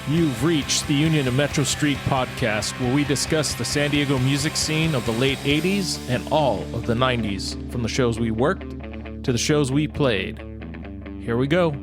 You've reached the Union and Metro Street podcast, where we discuss the San Diego music scene of the late 80s and all of the 90s, from the shows we worked to the shows we played. Here we go.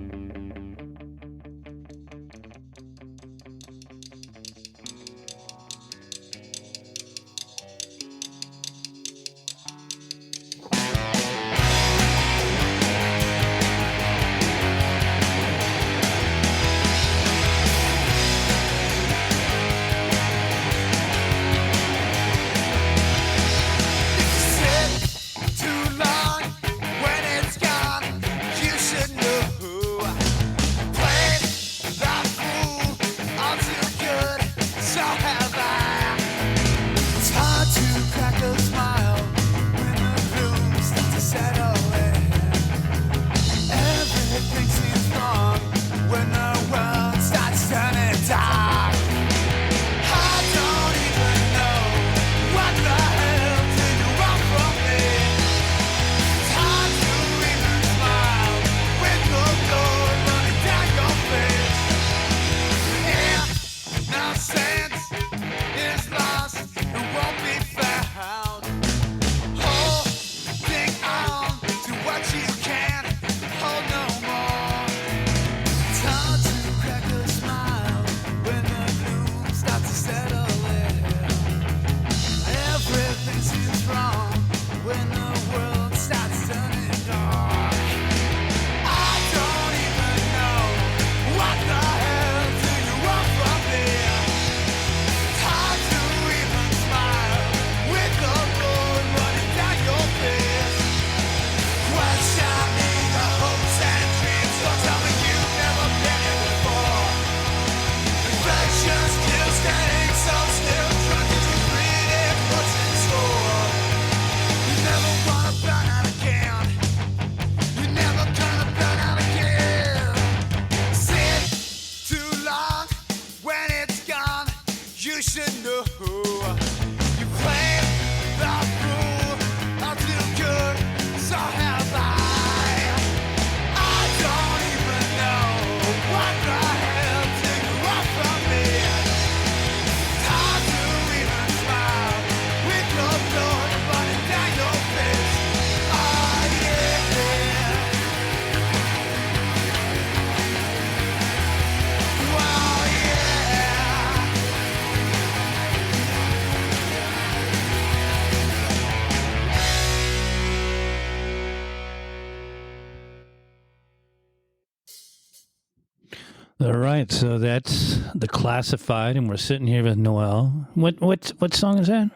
All right, so that's The Classified, and we're sitting here with Noel. What song is that?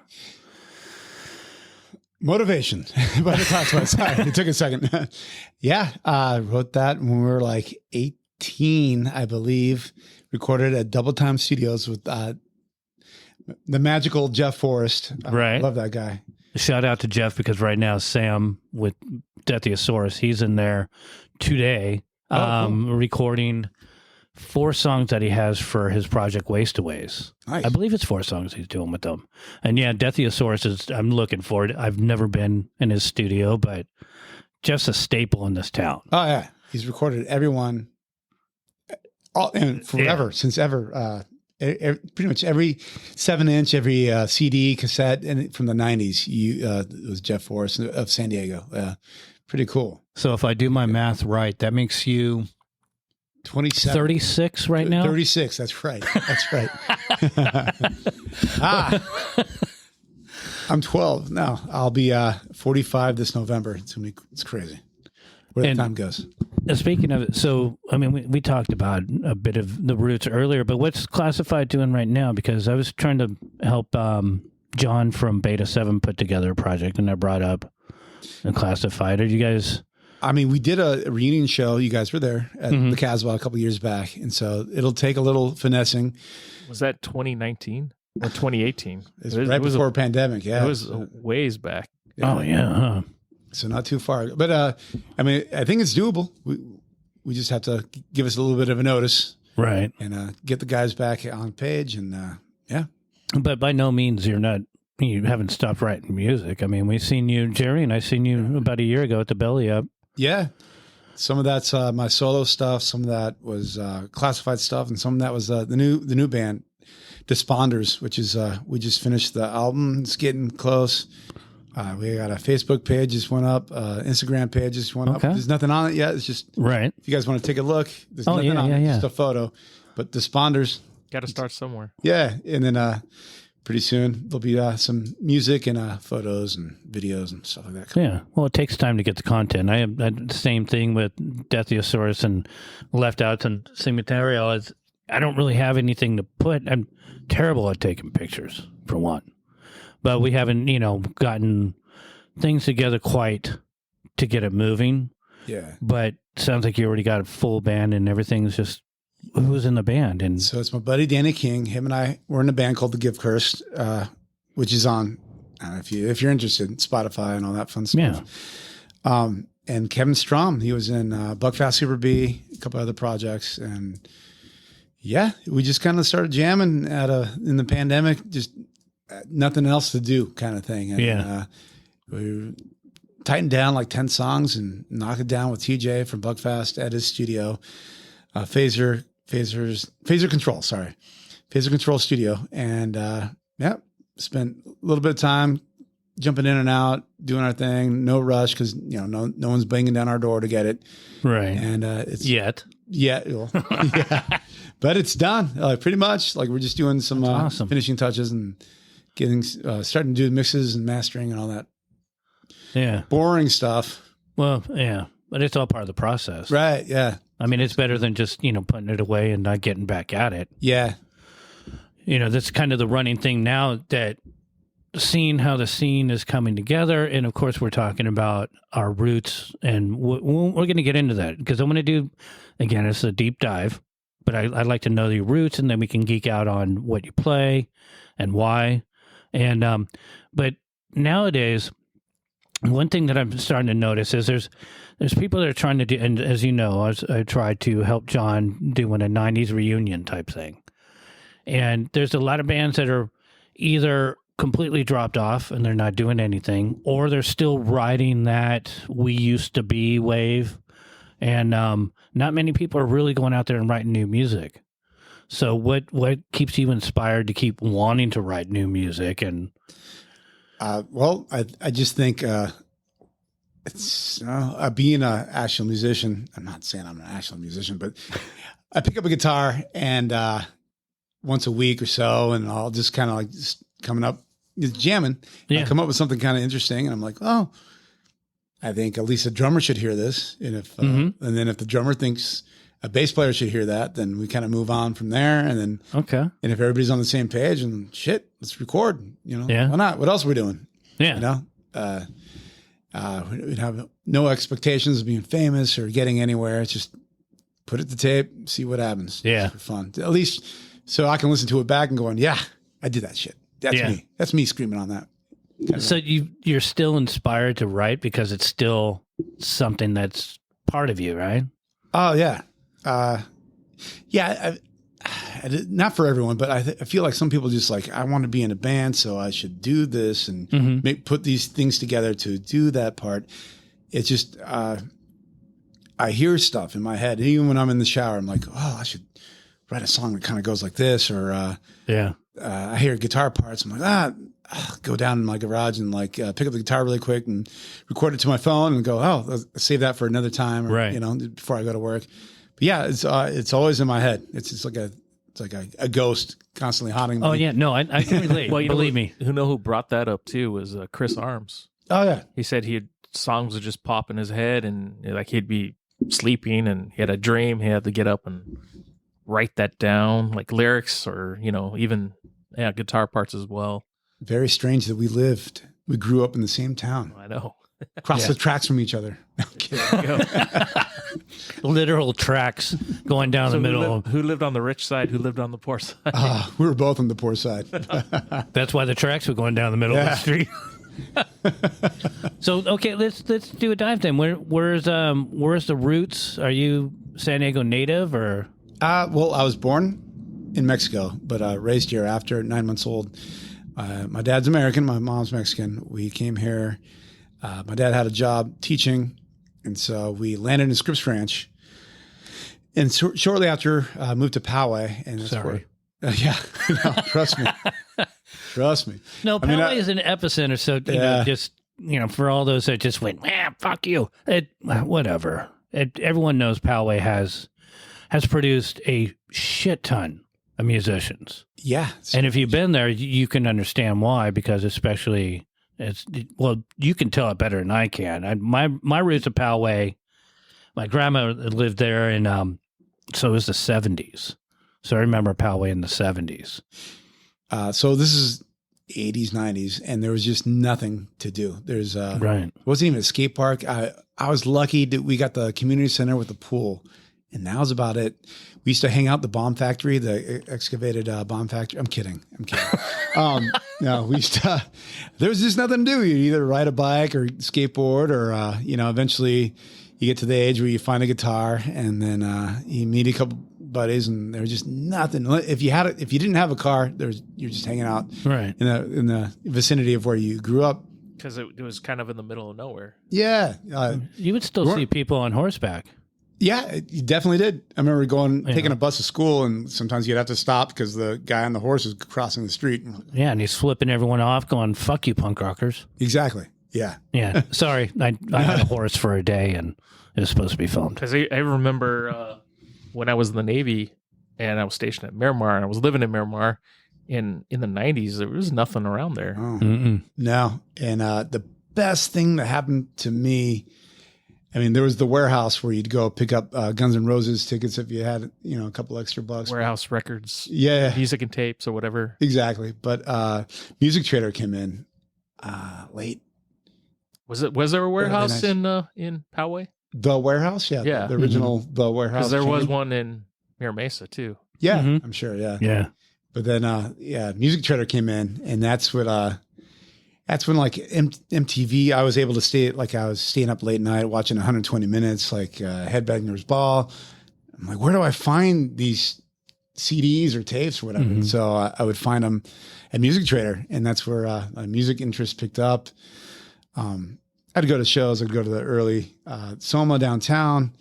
Motivation by The Classified. Sorry, it took a second. Yeah, wrote that when we were like 18, I believe. Recorded at Double Time Studios with the magical Jeff Forrest. Right. Love that guy. Shout out to Jeff, because right now Sam with Deathiosaurus, he's in there today cool. Recording 4 songs that he has for his project Wastaways. Nice. I believe it's 4 songs he's doing with them. And yeah, Deathiosaurus is, I'm looking forward. I've never been in his studio, but Jeff's a staple in this town. Oh, yeah. He's recorded everyone and forever, since ever. Pretty much every 7-inch, every CD, cassette from the 90s, it was Jeff Forrest of San Diego. Pretty cool. So if I do my math right, that makes you 27. 36 right now? 36, that's right. That's right. I'm 12 now. I'll be 45 this November. It's crazy where the time goes. Speaking of it, so, I mean, we talked about a bit of the roots earlier, but what's Classified doing right now? Because I was trying to help John from Beta 7 put together a project, and I brought up the Classified. Are you guys... I mean, we did a reunion show. You guys were there at the Casbah a couple years back. And so it'll take a little finessing. Was that 2019 or 2018? It was before a pandemic. Yeah. It was a ways back. Yeah. Oh, yeah. Huh. So not too far. But, I mean, I think it's doable. We just have to give us a little bit of a notice. Right. And get the guys back on page. And, yeah. But by no means you haven't stopped writing music. I mean, we've seen you, Jerry, and I seen you about a year ago at the Belly Up. Yeah. Some of that's my solo stuff. Some of that was classified stuff, and some of that was the new band, Desponders, which is we just finished the album. It's getting close. We got a Facebook page just went up, Instagram page just went up. There's nothing on it yet. It's just right. If you guys want to take a look, there's nothing on it. Just a photo. But Desponders. Got to start somewhere. Yeah, and then pretty soon there'll be some music and photos and videos and stuff like that. Yeah, well, it takes time to get the content. I have the same thing with Deathiosaurus and Left Out and Sing Material. I don't really have anything to put. I'm terrible at taking pictures, for one. But we haven't, gotten things together quite to get it moving. Yeah. But sounds like you already got a full band and everything's just, who's in the band? And so it's my buddy Danny King. Him and I were in a band called The Gift Curse, which is on, I don't know if you're interested, Spotify and all that fun stuff. Yeah. And Kevin Strom, he was in Buckfast Super B, a couple other projects, and yeah, we just kind of started jamming in the pandemic, just nothing else to do kind of thing. And, we tightened down like 10 songs and knocked it down with TJ from Buckfast at his studio, Phaser Control Studio. And spent a little bit of time jumping in and out, doing our thing, no rush because no one's banging down our door to get it. Right. And it's but it's done pretty much. Like we're just doing some awesome finishing touches and getting starting to do mixes and mastering and all that. Yeah. Boring stuff. Well, yeah, but it's all part of the process. Right. Yeah. I mean, it's better than just, putting it away and not getting back at it. Yeah. That's kind of the running thing now, that seeing how the scene is coming together. And of course, we're talking about our roots, and we're going to get into that because I'm going to do, again, it's a deep dive, but I'd like to know your roots, and then we can geek out on what you play and why. And, but nowadays, one thing that I'm starting to notice is there's people that are trying to do, and as you know, I tried to help John doing a 90s reunion type thing. And there's a lot of bands that are either completely dropped off and they're not doing anything, or they're still riding that we used to be wave. And not many people are really going out there and writing new music. So what keeps you inspired to keep wanting to write new music? And well, I just think it's being an actual musician. I'm not saying I'm an actual musician, but I pick up a guitar and once a week or so, and I'll just kind of like just coming up, just jamming. Yeah. I come up with something kind of interesting, and I'm like, oh, I think at least a drummer should hear this. And if and then if the drummer thinks a bass player should hear that, then we kind of move on from there. And then and if everybody's on the same page, and shit, let's record. Why not? What else are we doing? Yeah, we'd have no expectations of being famous or getting anywhere. It's just put it to tape, see what happens. Yeah, for fun, at least so I can listen to it back and going, yeah, I did that shit. That's me. That's me screaming on that. So you're still inspired to write because it's still something that's part of you, right? Oh yeah. Not for everyone, but I feel like some people just like, I want to be in a band, so I should do this and put these things together to do that part. It's just, I hear stuff in my head. Even when I'm in the shower, I'm like, oh, I should write a song that kind of goes like this. Or, I hear guitar parts. I'm like, go down in my garage and like pick up the guitar really quick and record it to my phone and go, oh, I'll save that for another time, or, before I go to work. But yeah, it's always in my head. It's like a ghost constantly haunting me. Oh yeah, no, I can relate. Well, believe me. Who brought that up too was Chris Arms. Oh yeah, he said songs would just pop in his head, and like he'd be sleeping and he had a dream. He had to get up and write that down, like lyrics or even guitar parts as well. Very strange that we grew up in the same town. I know. Across the tracks from each other. No, kidding. Literal tracks going down the middle. Who lived on the rich side? Who lived on the poor side? We were both on the poor side. That's why the tracks were going down the middle of the street. So okay, let's do a dive then. Where's the roots? Are you San Diego native or? Well, I was born in Mexico, but raised here after 9 months old. My dad's American. My mom's Mexican. We came here. My dad had a job teaching And so we landed in Scripps Ranch. And shortly after, moved to Poway. And that's Sorry. yeah, no, trust me. Trust me. No, I mean, Poway is an epicenter. So, just, for all those that just went, fuck you. Whatever. Everyone knows Poway has produced a shit ton of musicians. Yeah. And if you've been there, you can understand why, because especially, you can tell it better than I can. My roots of Poway, my grandma lived there, and so it was the 70s. So I remember Poway in the 70s. So this is 80s, 90s, and there was just nothing to do. There's right. Wasn't even a skate park. I was lucky that we got the community center with the pool, and that was about it. We used to hang out at the bomb factory, the excavated bomb factory. I'm kidding. No, we used to. There was just nothing to do. You either ride a bike or skateboard, or eventually you get to the age where you find a guitar, and then you meet a couple buddies, and there was just nothing. If you didn't have a car, you're just hanging out right in the vicinity of where you grew up, because it was kind of in the middle of nowhere. Yeah, you would still see people on horseback. Yeah, you definitely did. I remember taking a bus to school, and sometimes you'd have to stop because the guy on the horse was crossing the street. Yeah, and he's flipping everyone off, going, "Fuck you, punk rockers." Exactly. Yeah. Yeah. Sorry, I had a horse for a day, and it was supposed to be filmed. Because I remember when I was in the Navy and I was stationed at Miramar, and I was living in Miramar in the 90s, there was nothing around there. Oh. No. And the best thing that happened to me, I mean, there was the warehouse where you'd go pick up Guns N' Roses tickets if you had, a couple extra bucks. Warehouse records. Yeah. Music and tapes or whatever. Exactly. But Music Trader came in late. Was there a warehouse in Poway? The Warehouse? Yeah. Yeah. The original The Warehouse. Because there was one in Mira Mesa too. Yeah, I'm sure. Yeah. Yeah. But then, Music Trader came in, and that's when like MTV, I was able to I was staying up late at night watching 120 Minutes, like Headbangers Ball. I'm like, where do I find these CDs or tapes or whatever? And so I would find them at Music Trader, and that's where my music interest picked up. I'd go to shows. I'd go to the early Soma downtown,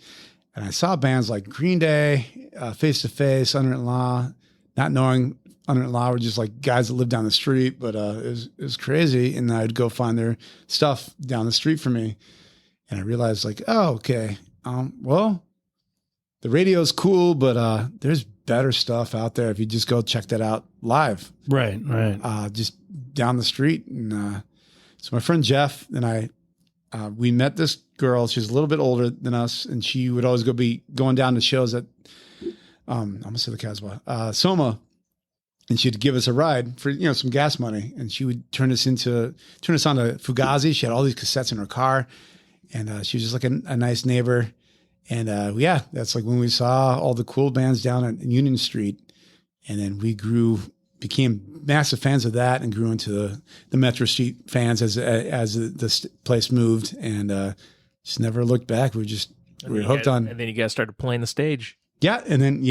and I saw bands like Green Day, Face to Face, Unwritten Law, not knowing Unwritten Law were just like guys that lived down the street, but it was crazy. And I'd go find their stuff down the street for me, and I realized like, oh, okay, well, the radio's cool, but there's better stuff out there if you just go check that out live. Right. Just down the street. And so my friend Jeff and I, we met this girl. She's a little bit older than us, and she would always be going down to shows at, I'm gonna say the Casbah, Soma, and she'd give us a ride for some gas money, and she would turn us on to Fugazi. She had all these cassettes in her car, and she was just like a nice neighbor. And that's like when we saw all the cool bands down at Union Street, and then we became massive fans of that, and grew into the Metro Street fans as the place moved, and just never looked back. We were hooked on. And then you guys started playing the stage. Yeah, and then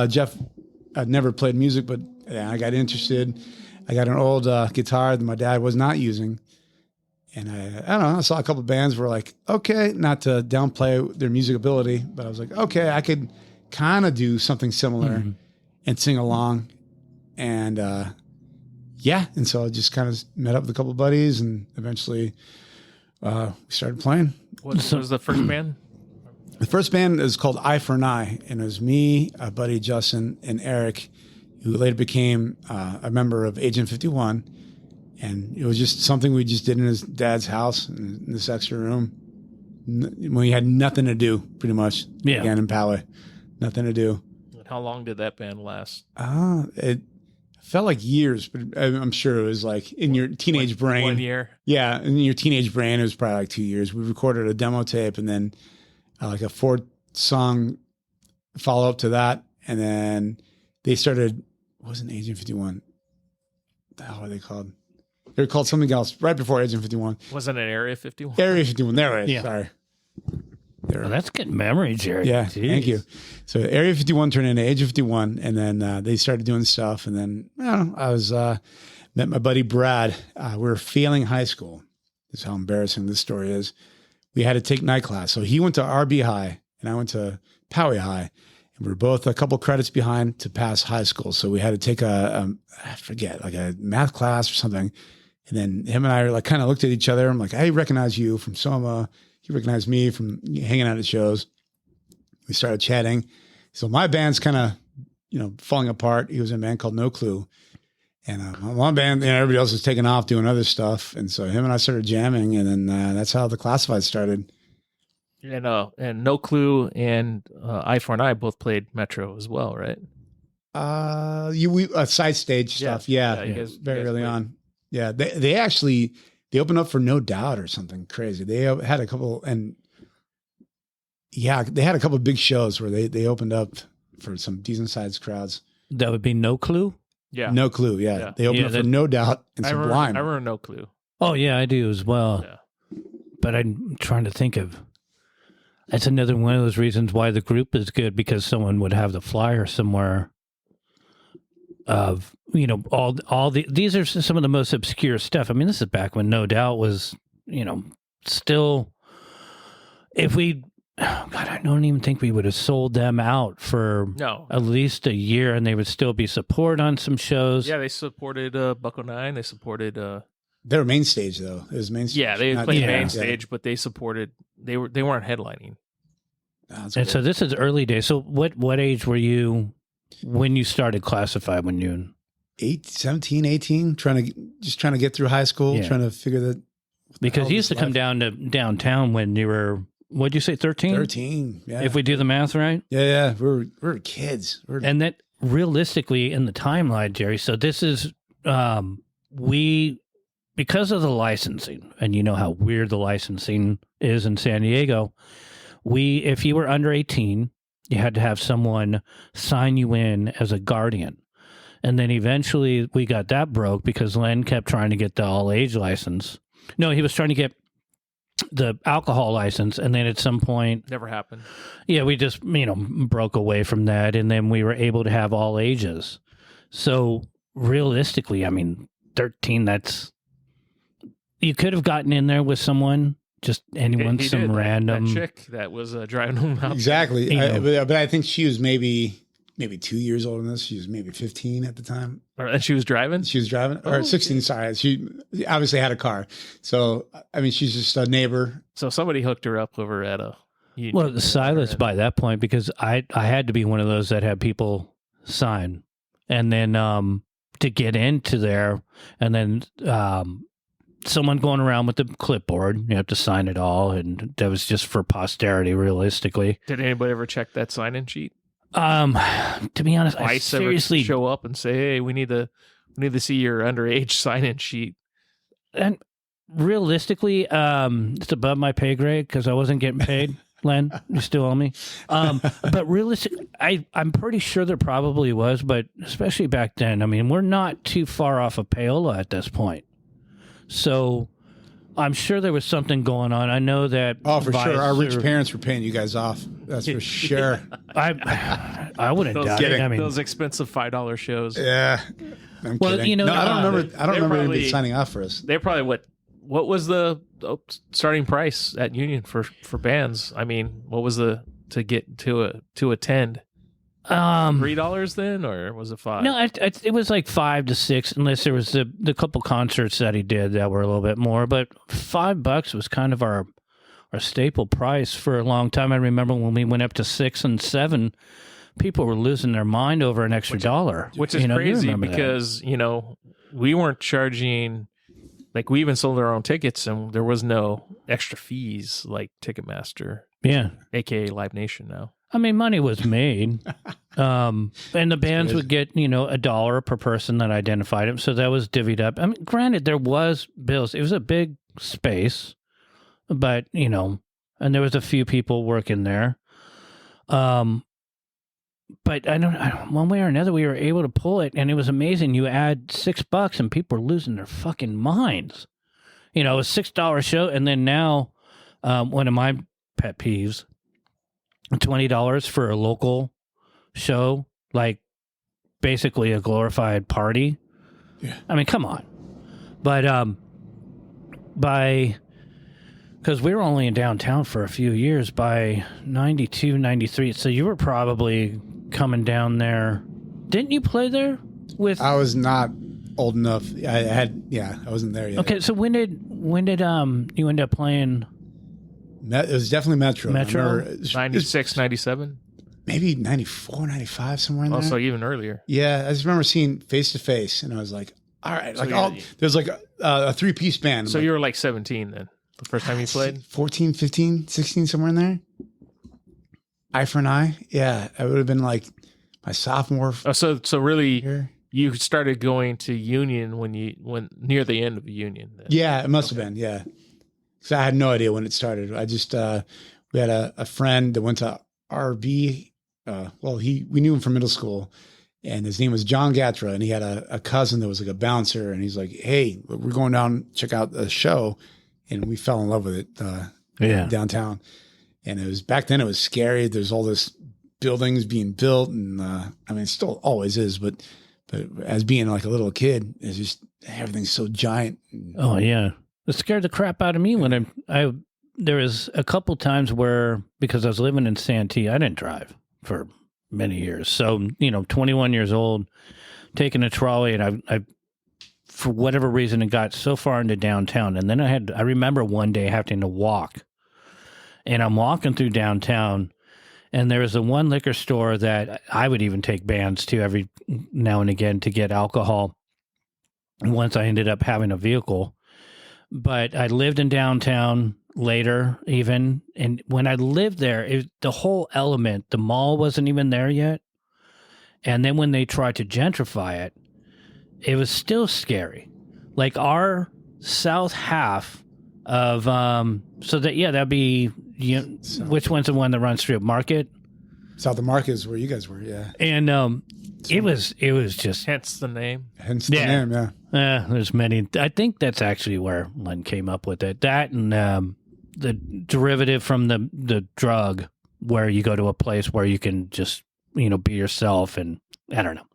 Jeff, I'd never played music, but I got interested. I got an old guitar that my dad was not using, and I don't know. I saw a couple of bands were like, okay, not to downplay their music ability, but I was like, okay, I could kind of do something similar and sing along. And and so I just kind of met up with a couple of buddies, and eventually we started playing. What was the first band? The first band is called Eye for an Eye, and it was me, a buddy Justin, and Eric, who later became a member of Agent 51. And it was just something we just did in his dad's house in this extra room when we had nothing to do, pretty much. Yeah. Again, in Poway, nothing to do. How long did that band last? It felt like years, but I'm sure it was like in your teenage brain. 1 year? Yeah, in your teenage brain, it was probably like 2 years. We recorded a demo tape, and then like a 4-song follow-up to that. And then they started, what wasn't Agent 51? What the hell are they called? They were called something else right before Agent 51. Wasn't it Area 51? Area 51, there it is. Yeah. Sorry. Well, that's good memory, Jerry. Yeah, Jeez. thank you. So Area 51 turned into Agent 51, and then they started doing stuff. And then I was met my buddy Brad. We were failing high school. This is how embarrassing this story is. we had to take night class. So he went to RB High and I went to Poway High. And we were both a couple credits behind to pass high school. So we had to take I forget, like a math class or something. And then him and I like kind of looked at each other. I'm like, I recognize you from Soma. He recognized me from hanging out at shows. We started chatting. So my band's kind of, falling apart. He was in a band called No Clue. And one band, everybody else was taking off doing other stuff. And so him and I started jamming. And then that's how the Classified started. And No Clue and I both played Metro as well, right? We side stage stuff. Yeah. Very early on. Yeah. They opened up for No Doubt or something crazy. They had a couple they had a couple of big shows where they opened up for some decent sized crowds. That would be No Clue? Yeah. No Clue. Yeah. They opened up for No Doubt and Sublime. I remember No Clue. Oh yeah, I do as well. Yeah. But I'm trying to think of, that's another one of those reasons why the group is good, because someone would have the flyer somewhere of, these are some of the most obscure stuff. I mean, this is back when No Doubt was, still, I don't even think we would have sold them out for at least a year, and they would still be support on some shows. Yeah, they supported Bucko 9. They supported... They were main stage though. It was main stage. Yeah, they played main stage, but they supported. They weren't headlining. And cool. So this is early days. So what age were you when you started Classified? When you 17, 18, trying to get through high school, trying to figure that. Because you used to come down to downtown when you were, what'd you say, 13? 13. Yeah. If we do the math right. Yeah. We were kids. And that realistically in the timeline, Jerry. So this is because of the licensing, and you know how weird the licensing is in San Diego, if you were under 18, you had to have someone sign you in as a guardian. And then eventually we got that broke because Len kept trying to get the all-age license. No, he was trying to get the alcohol license, and then at some point... Never happened. Yeah, we just, broke away from that, and then we were able to have all ages. So realistically, 13, that's... You could have gotten in there with someone, just anyone, some random that chick that was driving them out. Exactly, but I think she was maybe 2 years older than this. She was maybe 15 at the time, and she was driving. Or 16. Sorry, she obviously had a car. So she's just a neighbor. So somebody hooked her up over at a. Well, Silas by that point, because I had to be one of those that had people sign, and then to get into there, and then. Someone going around with the clipboard, you have to sign it all, and that was just for posterity, realistically. Did anybody ever check that sign-in sheet? To be honest, I seriously show up and say, "Hey, we need to see your underage sign-in sheet." And realistically, it's above my pay grade because I wasn't getting paid. Len, you still owe me. But realistically, I'm pretty sure there probably was, but especially back then, we're not too far off of payola at this point. So I'm sure there was something going on. I know that. Oh, for sure. Our rich parents were paying you guys off. That's for sure. I wouldn't doubt it. Those expensive $5 shows. Yeah. I'm kidding. No, I don't remember anybody signing off for us. They're probably what was the starting price at Union for bands? What was to get to attend? $3 then, or was it $5? No, it was like $5 to $6, unless there was the couple concerts that he did that were a little bit more. But $5 was kind of our staple price for a long time. I remember when we went up to $6 and $7, people were losing their mind over an extra dollar. Which is crazy because we weren't charging. Like, we even sold our own tickets, and there was no extra fees like Ticketmaster. Yeah, aka Live Nation now. Money was made, and the bands would get, $1 per person that identified them. So that was divvied up. Granted, there was bills. It was a big space, but, and there was a few people working there. But one way or another, we were able to pull it, and it was amazing. You add $6 and people were losing their fucking minds. A $6 show. And then now, one of my pet peeves, $20 for a local show, like basically a glorified party. Yeah. Come on. But Because we were only in downtown for a few years by 92, 93. So you were probably coming down there. Didn't you play there with? I was not old enough. I wasn't there yet. Okay, so when did you end up playing? It was definitely Metro. Metro? 96, 97? Maybe 94, 95, somewhere in there. Also, even earlier. Yeah, I just remember seeing Face to Face, and I was like, all right. So There's like a three-piece band. So you were like 17 then, the first time you played? 14, 15, 16, somewhere in there. Eye for an Eye. Yeah, I would have been like my sophomore So really, year. you started going to Union when near the end of Union. Then. Yeah, it must have been. Yeah, because I had no idea when it started. I just we had a friend that went to RB. We knew him from middle school, and his name was John Gatra, and he had a cousin that was like a bouncer, and he's like, "Hey, we're going down check out the show," and we fell in love with it. Downtown, and it was back then. It was scary. There's all this buildings being built, and it still always is, but as being like a little kid, it's just everything's so giant. Oh yeah, it scared the crap out of me when I there was a couple times where, because I was living in Santee, I didn't drive for many years. So, 21 years old, taking a trolley, and I for whatever reason, it got so far into downtown. And then I remember one day having to walk, and I'm walking through downtown, and there was a one liquor store that I would even take bands to every now and again to get alcohol. Once I ended up having a vehicle, but I lived in downtown later even. And when I lived there, the whole element, the mall wasn't even there yet. And then when they tried to gentrify it, it was still scary. Like our south half of, that'd be, which one's the one that runs through Market? South of Market is where you guys were, yeah. And it was just... Hence the name. Hence the name, yeah. There's many. I think that's actually where Len came up with it. That and the derivative from the drug, where you go to a place where you can just be yourself, and I don't know,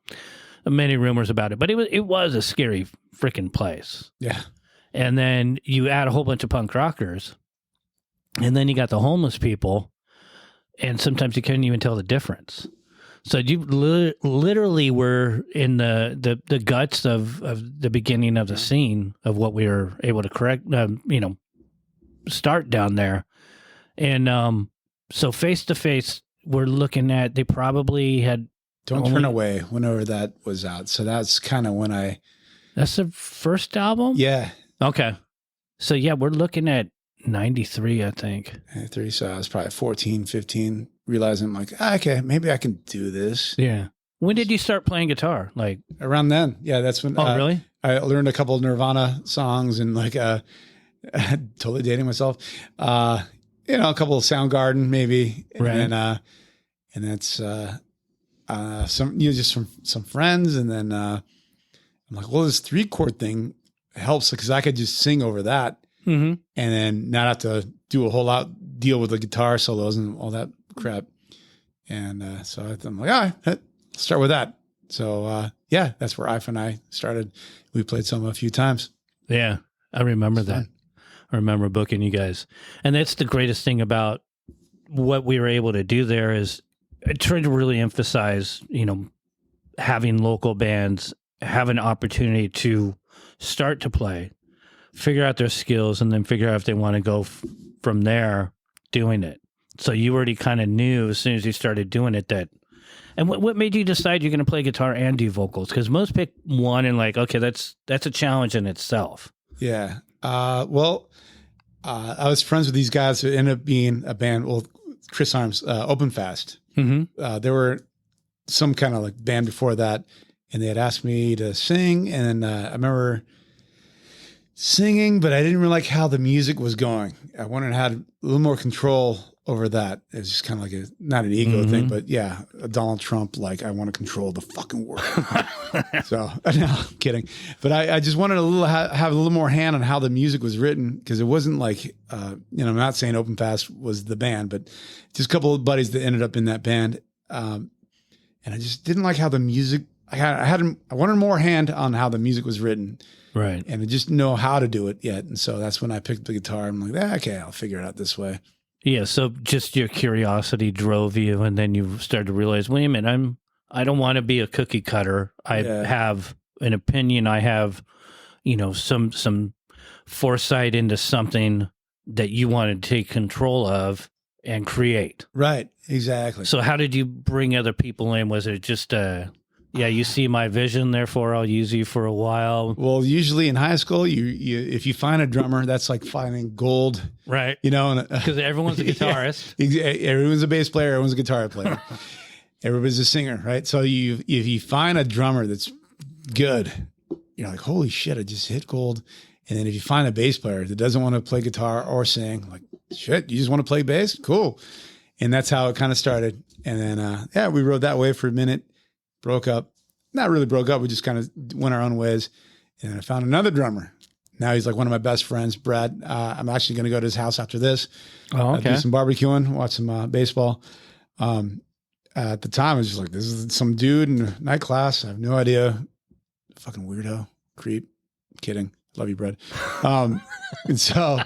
many rumors about it, but it was a scary freaking place. Yeah. And then you add a whole bunch of punk rockers, and then you got the homeless people, and sometimes you couldn't even tell the difference. So you literally were in the guts of the beginning of the scene of what we were able to start down there. And so Face to Face, we're looking at, they probably had... Don't Turn Away, whenever that was out. So that's kind of when That's the first album? Yeah. Okay. So yeah, we're looking at 93, I think. 93, so I was probably 14, 15, realizing I'm like, okay, maybe I can do this. Yeah. When did you start playing guitar? Like around then. Yeah, that's when. Oh, really? I learned a couple of Nirvana songs and totally dating myself. A couple of Soundgarden maybe. Right. And that's just from some friends. And then I'm like, well, this 3-chord thing helps because I could just sing over that. Mm-hmm. And then not have to do a whole lot, deal with the guitar solos and all that crap. And so I'm like, all right, let's start with that. So, that's where Ife and I started. We played a few times. Yeah, I remember that. Fun. I remember booking you guys. And that's the greatest thing about what we were able to do there is I tried to really emphasize, having local bands have an opportunity to start to play, figure out their skills, and then figure out if they want to go from there doing it. So you already kind of knew as soon as you started doing it that. And what made you decide you're going to play guitar and do vocals? Because most pick one and like, okay, that's a challenge in itself. Yeah. I was friends with these guys who ended up being a band. Well, Chris Arms, Open Fast. Mm-hmm. There were some kind of like band before that, and they had asked me to sing, and I remember singing, but I didn't really like how the music was going. I wanted to have a little more control over that. It was just kind of like not an ego thing, but yeah, a Donald Trump, like I want to control the fucking world. So, no, I'm kidding. But I just wanted have a little more hand on how the music was written, because it wasn't like, I'm not saying Open Fast was the band, but just a couple of buddies that ended up in that band. And I just didn't like how the music, I wanted more hand on how the music was written. Right. and I just didn't know how to do it yet. And so that's when I picked the guitar. I'm like, okay, I'll figure it out this way. Yeah. So just your curiosity drove you, and then you started to realize, wait a minute, I don't want to be a cookie cutter. I have an opinion. I have, some foresight into something that you want to take control of and create. Right. Exactly. So how did you bring other people in? Was it just you see my vision, therefore I'll use you for a while? Well, usually in high school, you if you find a drummer, that's like finding gold, right? Because everyone's a guitarist. Everyone's a bass player. Everyone's a guitar player. Everybody's a singer, right? So if you find a drummer that's good, you're like, holy shit, I just hit gold. And then if you find a bass player that doesn't want to play guitar or sing, like, shit, you just want to play bass? Cool. And that's how it kind of started. And then, we rode that way for a minute, broke up. Not really broke up. We just kind of went our own ways. And then I found another drummer. Now he's like one of my best friends, Brad. I'm actually going to go to his house after this. Oh, okay. Do some barbecuing, watch some baseball. At the time, I was just like, this is some dude in a night class. I have no idea. Fucking weirdo, creep. Kidding. Love you, Brad. And so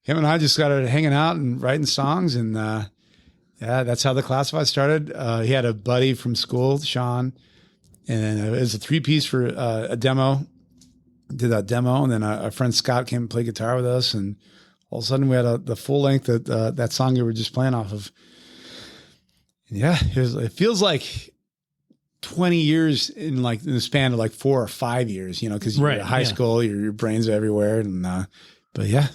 him and I just started hanging out and writing songs. And that's how the Classified started. He had a buddy from school, Sean, and it was a 3-piece for a demo. Did that demo, and then our friend Scott came and played guitar with us, and all of a sudden we had the full length that song you were just playing off of. And it feels like 20 years in the span of like 4 or 5 years, because you're in high school, your brains are everywhere, and but yeah,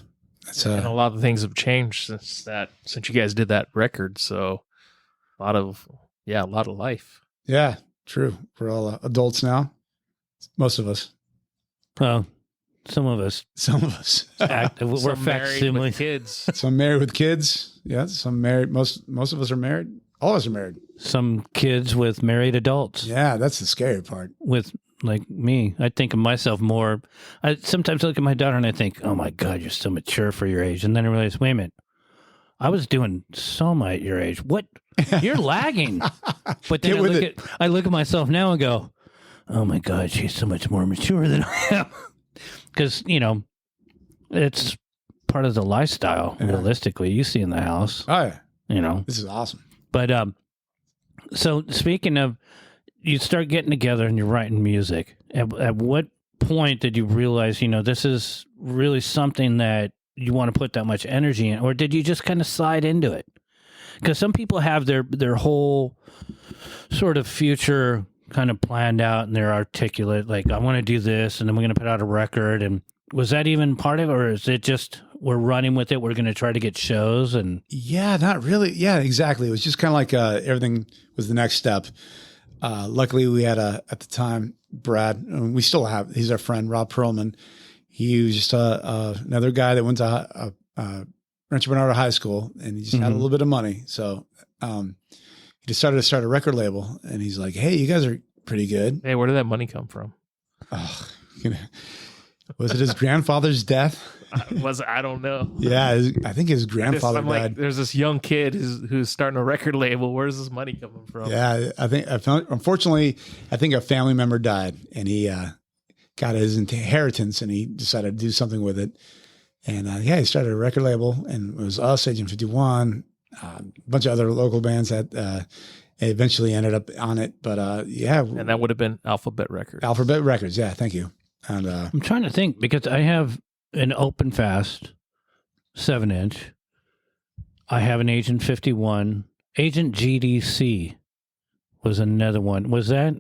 that's and a lot of things have changed since you guys did that record. So a lot of life. Yeah, true. We're all adults now, most of us. Well, some of us. We're married with kids. Some married with kids. Yeah, some married. Most of us are married. All of us are married. Some kids with married adults. Yeah, that's the scary part. With like me, I think of myself more. I sometimes look at my daughter and I think, "Oh my God, you're so mature for your age." And then I realize, wait a minute, I was doing so much at your age. What? You're lagging. But then I look at myself now and go, "Oh my God, she's so much more mature than I am." Because it's part of the lifestyle. Yeah. Realistically, you see in the house. Oh yeah. This is awesome. But so speaking of, you start getting together and you're writing music. At what point did you realize, this is really something that you want to put that much energy in, or did you just kind of slide into it? Because some people have their whole sort of future kind of planned out and they're articulate, like, I want to do this and then we're going to put out a record. And was that even part of it, or is it just we're running with it, we're going to try to get shows? And yeah, not really. Yeah, exactly. It was just kind of like everything was the next step. Luckily, we had at the time, Brad, and we still have, he's our friend, Rob Perlman. He was just another guy that went to Rancho Bernardo High School, and he just had a little bit of money. So he decided to start a record label, and he's like, hey, you guys are pretty good. Hey, where did that money come from? Was it his grandfather's death? I don't know. Yeah, I think his grandfather died. Like, there's this young kid who's starting a record label. Where's this money coming from? Yeah, unfortunately, I think a family member died, and he got his inheritance, and he decided to do something with it. And he started a record label, and it was us, Agent 51, a bunch of other local bands that eventually ended up on it. But and that would have been Alphabet Records. Alphabet Records, yeah, thank you. And I'm trying to think, because I have an Open Fast 7-inch. I have an Agent 51. Agent GDC was another one. Was that?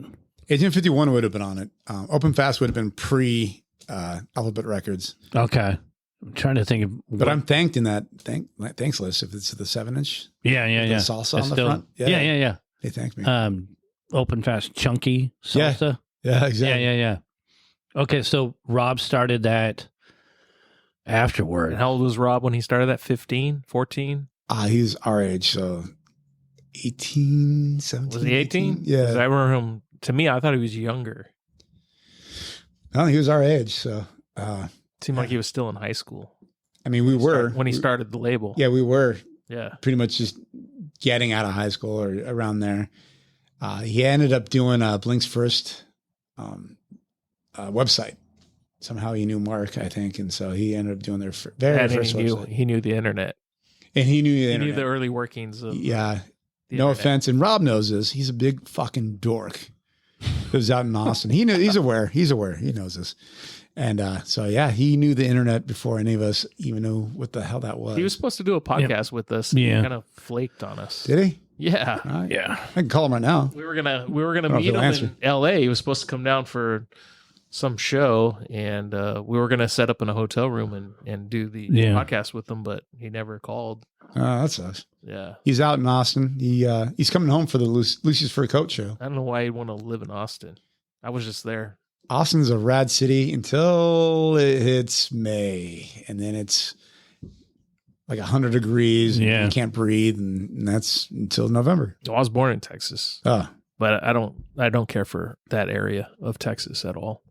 Agent 51 would have been on it. Open Fast would have been pre Alphabet Records. Okay. I'm trying to think of but I'm thanked in that thanks list if it's the 7-inch. Yeah. The salsa on the front. Yeah. They thanked me. Open Fast Chunky salsa. Yeah, exactly. Yeah. Okay, so Rob started that afterward. And how old was Rob when he started that? 15, 14? He's our age, so 18, 17. Was he 18? Yeah. I remember him, to me, I thought he was younger. No, he was our age, so. Seemed like he was still in high school. I mean, we were. When he started the label. Yeah, we were. Yeah. Pretty much just getting out of high school or around there. He ended up doing Blink's first website. somehow he knew Mark, I think, and so he ended up doing their very And first website. he knew the internet. And he knew the He internet. knew the early workings of Yeah. the No internet. offense, and Rob knows this. He's a big fucking dork. Lives out in Austin. He knew. He's aware. He's aware. He knows this. And so yeah, he knew the internet before any of us even knew what the hell that was. He was supposed to do a podcast with us. Yeah. He kind of flaked on us. Did he? Yeah. All right. Yeah. I can call him right now. We were gonna know if meet he'll him answer. in L.A. He was supposed to come down for some show, and we were gonna set up in a hotel room and do the podcast with him, but he never called. Oh, that sucks. Yeah, He's out in Austin. He's coming home for the Lucy's Fur Coat show. I don't know why he'd want to live in Austin. I was just there. Austin's a rad city until it hits May, and then it's like 100 degrees. And Yeah. you can't breathe, and that's until November. Well, I was born in Texas, Oh, but I don't care for that area of Texas at all.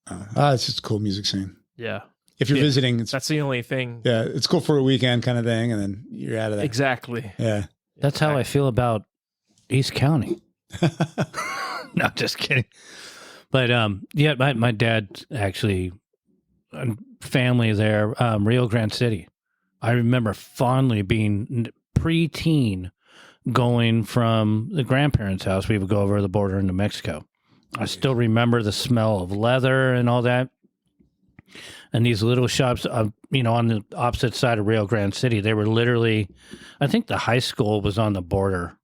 it's just a cool music scene. Yeah, If you're Yeah. visiting, it's that's the only thing. yeah, it's cool for a weekend kind of thing, and then you're out of there. Exactly. Yeah. That's how I feel about East County. No, just kidding. But yeah, my dad actually family there, Rio Grande City. I remember fondly being preteen, going from the grandparents' house. We would go over the border into Mexico. I still remember the smell of leather and all that. And these little shops, on the opposite side of Rio Grande City, they were literally, I think the high school was on the border.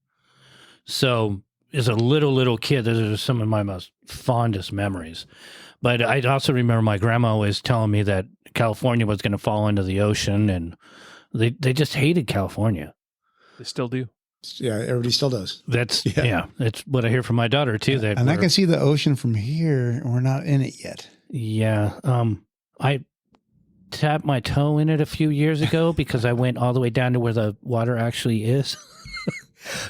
So as a little kid, those are some of my most fondest memories. But I also remember my grandma always telling me that California was going to fall into the ocean, and they just hated California. They still do. Yeah, everybody still does. That's Yeah. That's what I hear from my daughter too. That And I can see the ocean from here, and we're not in it yet. yeah. I tapped my toe in it a few years ago because I went all the way down to where the water actually is.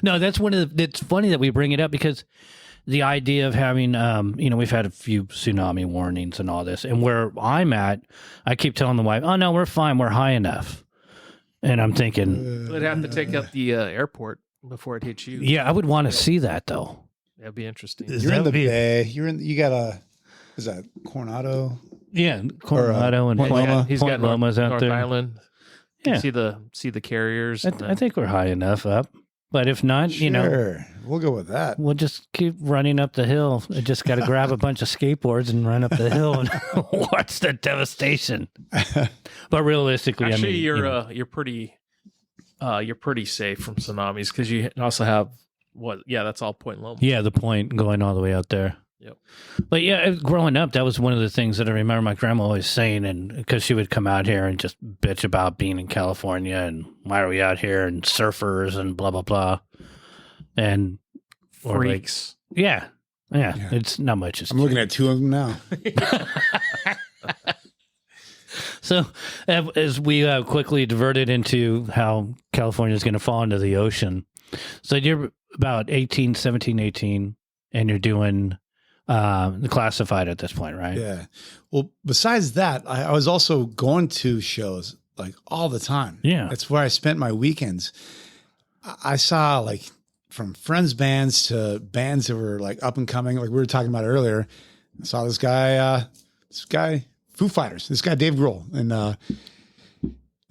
No, that's one of the. It's funny that we bring it up because the idea of having, we've had a few tsunami warnings and all this, and where I'm at, I keep telling the wife, "Oh no, we're fine. We're high enough." And I'm thinking, They'd have to take up the airport before it hits you. yeah, I would want to see that though. That'd be interesting. You're in the bay. You got is that Coronado? Yeah, Coronado and Point Loma. He's Point got Loma's out North there. Island. You Yeah. can see the carriers. I think we're high enough up. But if not, Sure. We'll go with that. we'll just keep running up the hill. I just got to grab a bunch of skateboards and run up the hill and watch the devastation. But realistically, Actually, you're you're pretty safe from tsunamis because you also have that's all Point Loma. yeah, the point going all the way out there. Yep. But yeah, growing up, that was one of the things that I remember my grandma always saying, and because she would come out here and just bitch about being in California and why are we out here and surfers and blah blah blah, and or like, Freaks. yeah, Yeah. it's not much. It's I'm looking at two of them now. So, as we quickly diverted into how California is going to fall into the ocean, so you're about 17, 18, and you're doing the classified at this point, right? Yeah. Well, besides that, I was also going to shows like all the time. Yeah. That's where I spent my weekends. I saw like from friends' bands to bands that were like up and coming, like we were talking about earlier. I saw this guy, Foo Fighters, this guy, Dave Grohl. And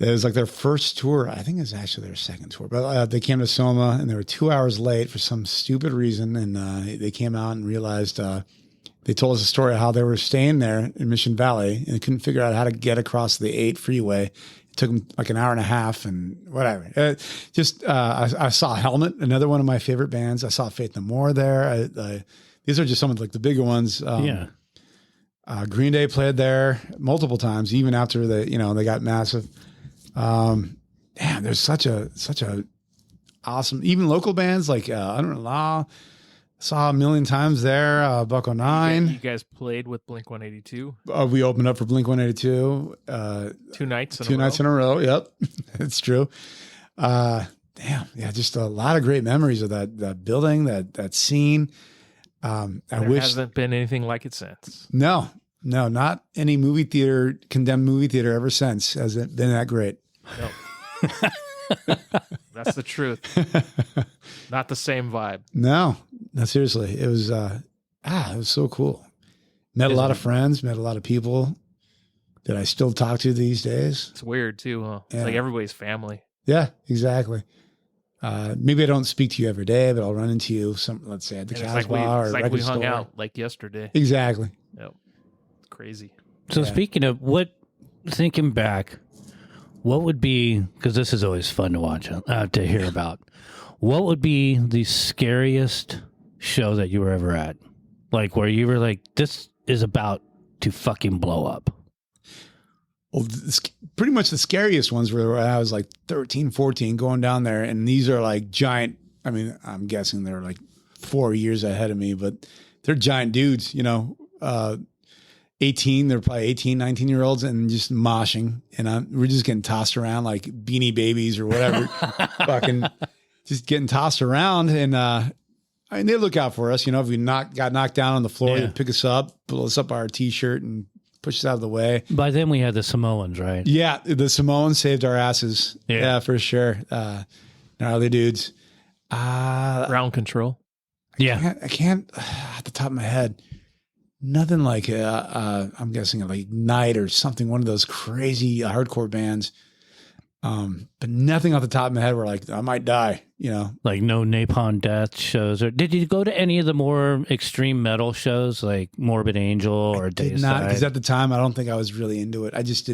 it was like their first tour. I think it was actually their second tour, but they came to Soma and they were 2 hours late for some stupid reason. And they came out and realized they told us a story of how they were staying there in Mission Valley and they couldn't figure out how to get across the 8 freeway. It took them like an hour and a half and whatever. I saw Helmet, another one of my favorite bands. I saw Faith No More there. These are just some of like the bigger ones. Green Day played there multiple times, even after they got massive. There's such a awesome, even local bands like I don't know, saw a million times there. Buck You 09. guys played with Blink 182 We opened up for Blink 182. 2 nights in Two a row. nights in a row. Yep, it's true. Just a lot of great memories of that building, that scene. I There wish hasn't been anything like it since. no, not any condemned movie theater ever since has it been that great. No. That's the truth. Not the same vibe. No, seriously. It was it was so cool. Met a lot of friends, met a lot of people. that I still talk to these days. It's weird too, huh? Yeah. Like everybody's family. Yeah, exactly. Maybe I don't speak to you every day, but I'll run into you let's say at the And it's Casbah like or it's like record we hung store. out like yesterday. Exactly. Yep. It's crazy. So Yeah. speaking of thinking back, what would be, because this is always fun to watch, to hear about, what would be the scariest show that you were ever at? Like where you were like, this is about to fucking blow up. Well, pretty much the scariest ones were when I was like 13, 14 going down there. And these are like giant. I mean, I'm guessing they're like 4 years ahead of me, but they're giant dudes, 18, they're probably 18, 19-year-olds and just moshing. And we're just getting tossed around like Beanie Babies or whatever, fucking just getting tossed around. And, I mean, they look out for us, if we got knocked down on the floor, Yeah. they pick us up, pull us up our t-shirt and push us out of the way. By then we had the Samoans, right? Yeah, the Samoans saved our asses. Yeah, for sure. Gnarly dudes. Ground control. Yeah. I can't at the top of my head. Nothing like I'm guessing like Ignite or something. One of those crazy hardcore bands. But nothing off the top of my head where like I might die. Like no Napalm Death shows, or did you go to any of the more extreme metal shows like Morbid Angel or Did not, because Dayside? at the time I don't think I was really into it. I just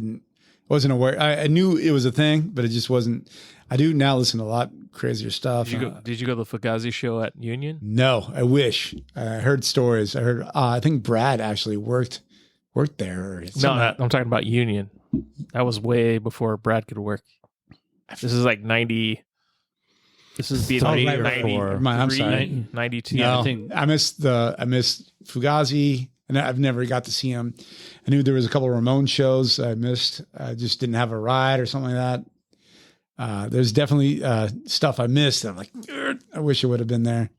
wasn't aware. I knew it was a thing, but it just wasn't. I do now listen to a lot crazier stuff. Did you go to the Fugazi show at Union? No, I wish. I heard stories. I heard. I think Brad actually worked there. Or No, I'm talking about Union. That was way before Brad could work. This is like 90. This is being Sorry, like right 90, before. I'm sorry. 92. No, I think- I missed Fugazi, and I've never got to see him. I knew there was a couple of Ramones shows I missed. I just didn't have a ride or something like that. There's definitely stuff I missed. I'm like, I wish I would have been there.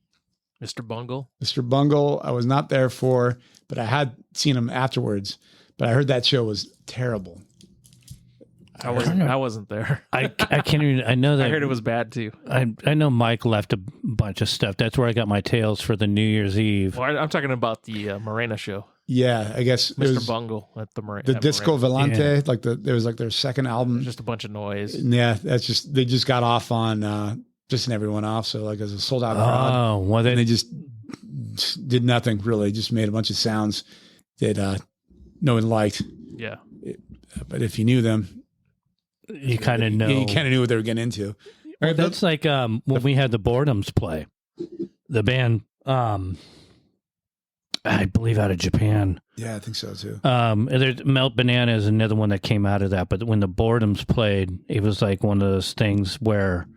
Mr. Bungle. Mr. Bungle, I was not there for, but I had seen him afterwards. But I heard that show was terrible. I wasn't there. I can't even. I know that. I heard it was bad too. I know Mike left a bunch of stuff. That's where I got my tales for the New Year's Eve. Well, I'm talking about the Morena show. Yeah, I guess it Mr. was Bungle at the Morena. the Disco Volante, Yeah. like there was like their second album. Just a bunch of noise. Yeah, they just got off on just everyone off. So like it was a sold out crowd. Oh, well, And they just did nothing really, just made a bunch of sounds that no one liked. Yeah. But if you knew them, you kind of know. you kind of knew what they were getting into. Well, that's like when we had the Boredoms play. The band, I believe out of Japan. Yeah, I think so too. There's Melt Banana is another one that came out of that. But when the Boredoms played, it was like one of those things where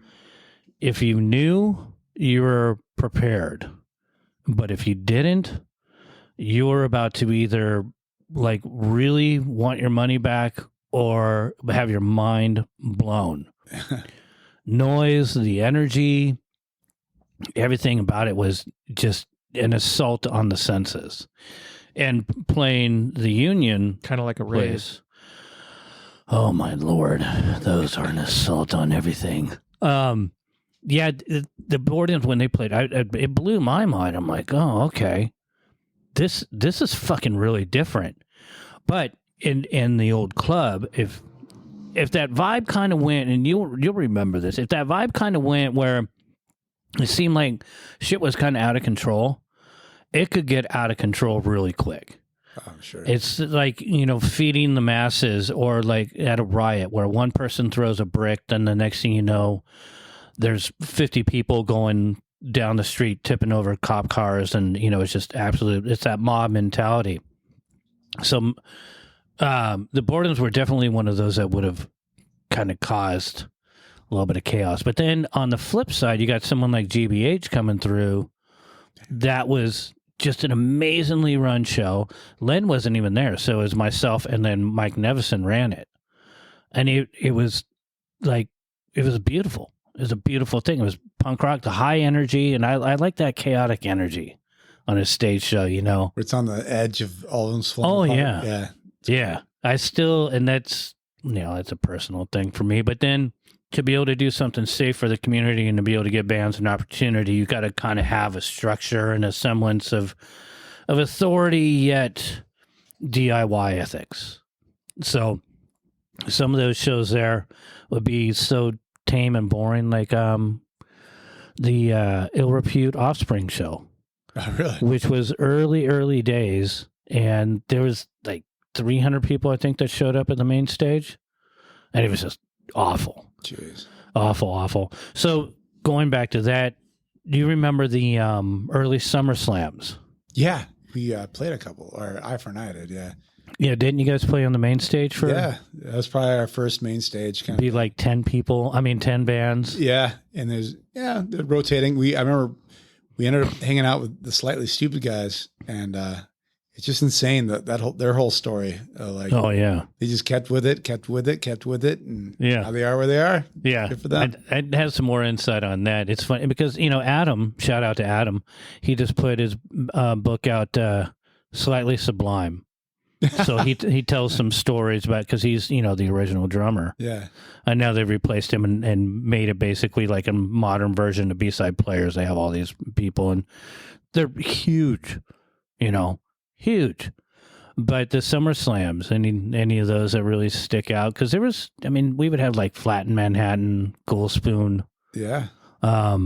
if you knew, you were prepared. But if you didn't, you were about to either like really want your money back or have your mind blown. Noise, the energy, everything about it was just an assault on the senses. And playing the Union Kind of like a rave. place. Oh my Lord, those are an assault on everything. The Boredoms when they played, it blew my mind. I'm like, oh, okay, this is fucking really different. But in the old club, if that vibe kind of went, and you'll remember this, if that vibe kind of went where it seemed like shit was kind of out of control, it could get out of control really quick. Oh, sure. It's like, feeding the masses, or like at a riot where one person throws a brick, then the next thing you know, there's 50 people going down the street tipping over cop cars, and it's just it's that mob mentality. So the Boredoms were definitely one of those that would have kind of caused a little bit of chaos. But then on the flip side, you got someone like GBH coming through. That was just an amazingly run show. Len wasn't even there, so it was myself and then Mike Nevison ran it. And it was like, it was beautiful. It was a beautiful thing. It was punk rock, the high energy, and I like that chaotic energy on a stage show, Where it's on the edge of all of them falling apart. Yeah. Yeah. I still, and that's, that's a personal thing for me. But then to be able to do something safe for the community and to be able to give bands an opportunity, you got to kind of have a structure and a semblance of authority, yet DIY ethics. So some of those shows there would be so tame and boring, like the Ill Repute Offspring show. Oh, really? Which was early days, and there was like 300 people, I think, that showed up at the main stage, and it was just awful. Jeez. Awful. So going back to that, do you remember the early Summer Slams? Yeah, we played a couple, or I for an I did, yeah. Yeah, didn't you guys play on the main stage for? Yeah, that was probably our first main stage. Be like 10 bands. Yeah, and they're rotating. I remember we ended up hanging out with the Slightly Stupid guys, and it's just insane their whole story. Oh yeah, they just kept with it, and yeah, now they are where they are. Yeah, good for them. I'd have some more insight on that. It's funny because Adam, shout out to Adam, he just put his book out, Slightly Sublime. So he tells some stories about, because he's the original drummer. Yeah, and now they've replaced him and made it basically like a modern version of B-side players. They have all these people, and they're huge, huge. But the Summer Slams, any of those that really stick out, because we would have like Flat in Manhattan, Ghoul Spoon. Yeah. I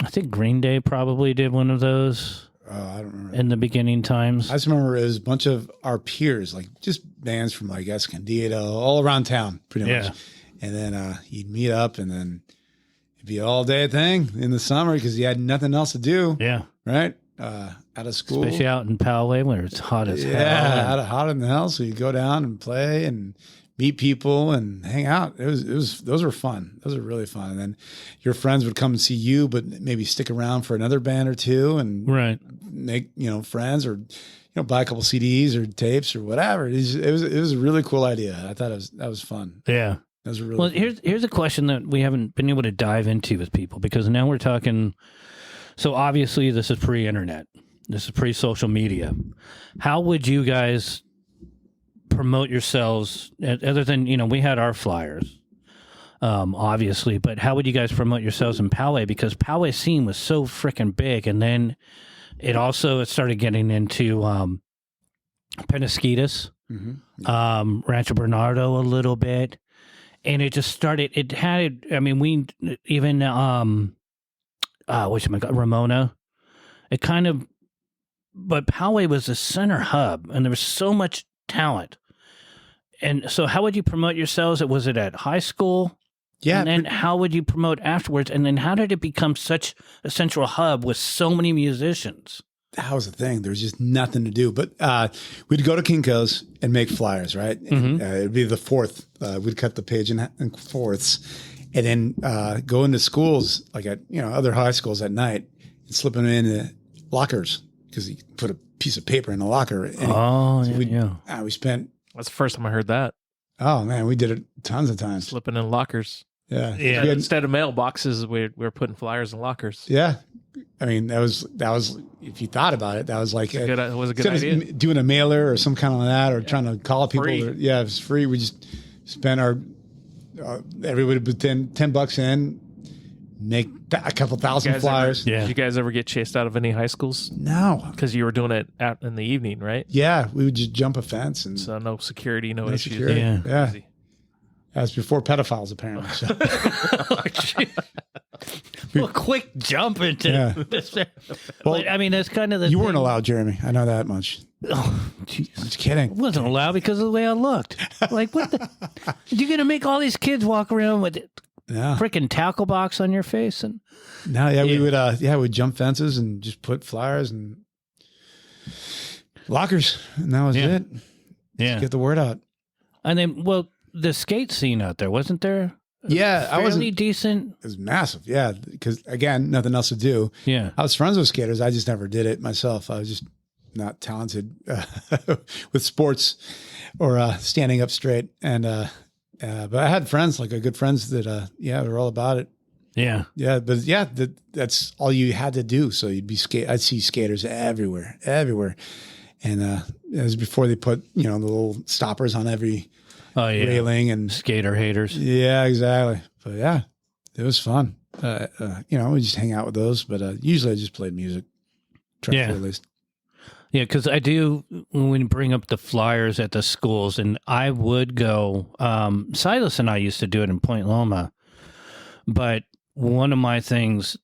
think Green Day probably did one of those. I don't remember. In the beginning times. I just remember it was a bunch of our peers, like just bands from like Escondido, all around town, pretty much. And then you'd meet up, and then it'd be all day thing in the summer because you had nothing else to do. Yeah. Right? Out of school. Especially out in Poway where it's hot as hell. Yeah, hot in the hell. So you go down and play and meet people and hang out. Those were fun. Those were really fun. And then your friends would come and see you, but maybe stick around for another band or two and make friends, or buy a couple CDs or tapes or whatever. It was a really cool idea. I thought that was fun. Yeah, that was really fun. Here's a question that we haven't been able to dive into with people, because now we're talking. So obviously this is pre-internet. This is pre-social media. How would you guys promote yourselves, other than we had our flyers, obviously, but how would you guys promote yourselves in Poway? Because Poway scene was so freaking big, and then it started getting into Penasquitas, Rancho Bernardo a little bit, and it just started. It had, we even Ramona. It kind of, but Poway was the center hub, and there was so much talent. And so how would you promote yourselves? Was it at high school? Yeah. And then how would you promote afterwards? And then how did it become such a central hub with so many musicians? That was the thing. There was just nothing to do. But we'd go to Kinko's and make flyers, right? And, it'd be the fourth. We'd cut the page in fourths, and then go into schools, like at other high schools at night, and slip them in lockers, because you put a piece of paper in the locker. And we spent. That's the first time I heard that. Oh man, we did it tons of times. Slipping in lockers. Yeah. Instead of mailboxes, we're putting flyers in lockers. Yeah. That was if you thought about it, that was like it was a good idea. Doing a mailer or some kind of that, or trying to call people. Free. It was free. We just spent everybody would put $10 in, make a couple thousand flyers. Did you guys ever get chased out of any high schools? No, because you were doing it out in the evening, right? Yeah, we would just jump a fence, and so no security, no issues. Security. Yeah. Easy. That was before pedophiles, apparently. So. Well, quick jump into this. Well, that's kind of the. You weren't allowed, Jeremy. I know that much. Oh, jeez. I'm just kidding. I wasn't allowed because of the way I looked. Like, what the? You're going to make all these kids walk around with freaking tackle box on your face? And we would, we'd jump fences and just put flyers and lockers, and that was it. Yeah. Just get the word out. And then, the skate scene out there, wasn't there? Yeah, I wasn't decent. It was massive, yeah. Because again, nothing else to do. Yeah, I was friends with skaters. I just never did it myself. I was just not talented with sports or standing up straight. And but I had friends, like good friends that were all about it. Yeah, yeah. But that's all you had to do. So I'd see skaters everywhere, and it was before they put the little stoppers on every. Railing and skater haters. Yeah, exactly. But yeah, it was fun. We just hang out with those. But usually I just played music, at least. Yeah, because I do, when you bring up the flyers at the schools, and I would go, Silas and I used to do it in Point Loma, but one of my things,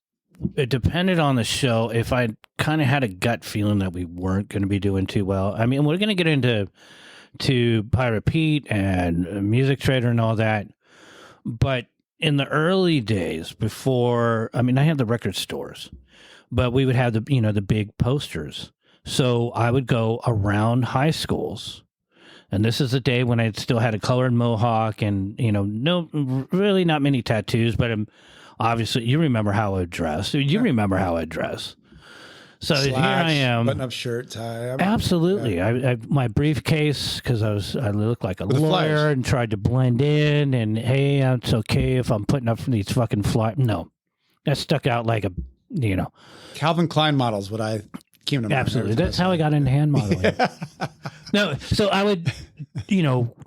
it depended on the show. If I kind of had a gut feeling that we weren't going to be doing too well, I mean, we're going to get into Pirate Pete and Music Trader and all that, but in the early days before, I mean, I had the record stores, but we would have the big posters. So I would go around high schools, and this is the day when I still had a colored mohawk and, no, really not many tattoos, but obviously you remember how I dress. You remember how I dress. So Slacks, here I am. button-up shirt, tie. Absolutely. Yeah. I my briefcase, because I looked like a With lawyer flyers. and tried to blend in, and hey, it's okay if I'm putting up these fucking flyers. No, that stuck out like a, Calvin Klein models, what I came to mind. Absolutely. That's how I got into hand modeling. No, so I would,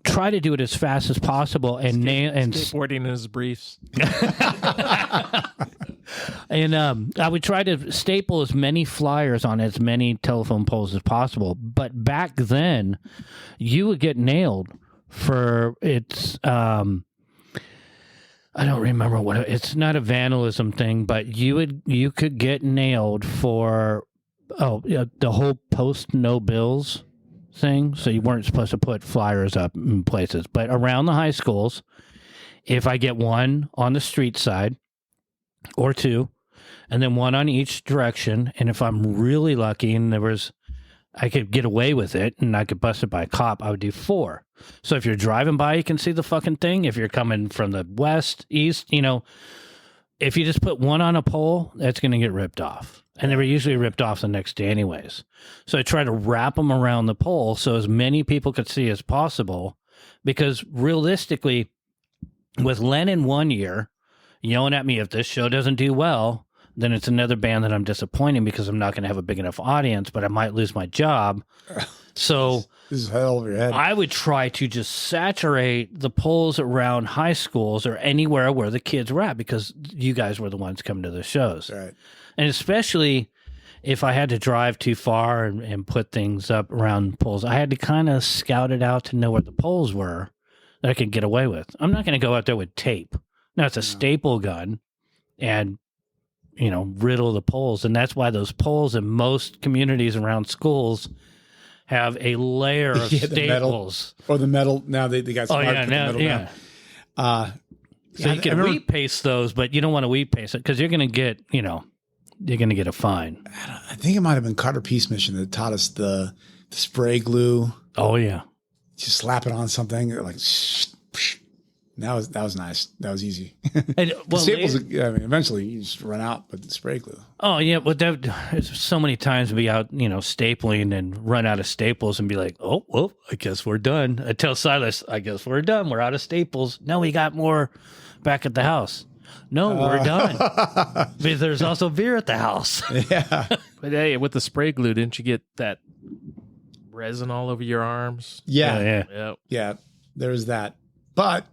try to do it as fast as possible and nail and Skateboarding in his briefs. and I would try to staple as many flyers on as many telephone poles as possible. But back then, you would get nailed for it's. I don't remember what it's not a vandalism thing, but you could get nailed for the whole post no bills thing. So you weren't supposed to put flyers up in places, but around the high schools, if I get one on the street side or two, and then one on each direction, and if I'm really lucky and I could get away with it and I could bust it by a cop, I would do 4. So if you're driving by, you can see the fucking thing. If you're coming from the west, east, if you just put one on a pole, that's going to get ripped off. And they were usually ripped off the next day anyways. So I try to wrap them around the pole so as many people could see as possible, because realistically, with Lennon one year yelling at me, if this show doesn't do well, then it's another band that I'm disappointing because I'm not going to have a big enough audience, but I might lose my job. So this is hell over your head. I would try to just saturate the poles around high schools or anywhere where the kids were at, because you guys were the ones coming to the shows. Right. And especially if I had to drive too far and put things up around poles, I had to kind of scout it out to know where the poles were that I could get away with. I'm not going to go out there with tape. Now, it's a staple gun and, riddle the poles. And that's why those poles in most communities around schools have a layer of staples. The metal. Now they got smart Oh, yeah, with the metal yeah. now. So you can wheat paste those, but you don't want to wheat paste it because you're going to get, you're going to get a fine. I think it might have been Carter Peace Mission that taught us the spray glue. Oh, yeah. Just slap it on something like. That was nice. That was easy. And, well, staples. Eventually you just run out, but the spray glue. Oh yeah, but there's so many times to be out, stapling and run out of staples and be like, oh well, I guess we're done. I tell Silas, I guess we're done. We're out of staples. No, we got more back at the house. No, we're done. But there's also beer at the house. Yeah. But hey, with the spray glue, didn't you get that resin all over your arms? Yeah. Yep. Yeah. There was that. But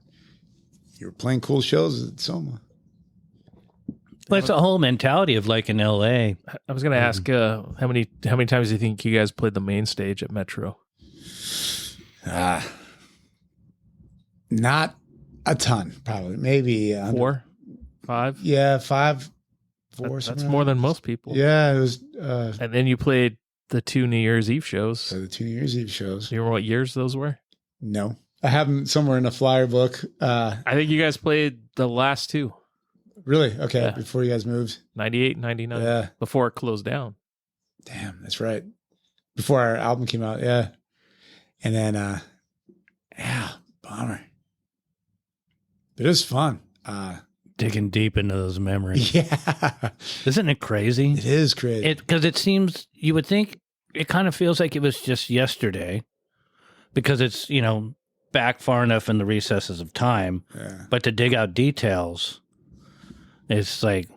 you were playing cool shows at Soma. Well, it's a whole mentality of like in L.A. I was going to ask how many times do you think you guys played the main stage at Metro? Not a ton, probably. Maybe 4, 5. Yeah, 5, 4. That's more than most people. Yeah, it was. And then you played the 2 New Year's Eve shows. So the 2 New Year's Eve shows. Do you remember what years those were? No, I have them somewhere in a flyer book. I think you guys played the last 2. Really? Okay, Yeah. before you guys moved. 98, 99. Yeah. Before it closed down. Damn, that's right. Before our album came out, yeah. And then, bummer. But it was fun. Digging deep into those memories. Yeah. Isn't it crazy? It is crazy. Because it seems, you would think, it kind of feels like it was just yesterday because it's, back far enough in the recesses of time. Yeah. But to dig out details, it's like,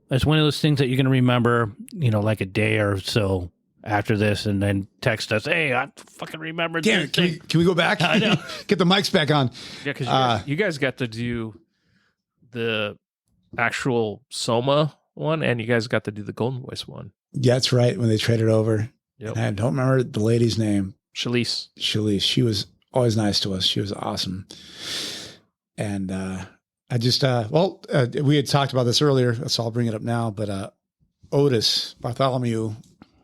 it's one of those things that you're going to remember, like a day or so after this and then text us, hey, I fucking remember Damn, this. can we go back? I know. Get the mics back on. Yeah, because you guys got to do the actual Soma one and you guys got to do the Golden Voice one. Yeah, that's right. When they traded over. Yep. And I don't remember the lady's name. Shalice. She was always nice to us. She was awesome. And we had talked about this earlier, so I'll bring it up now. But Otis Bartholomew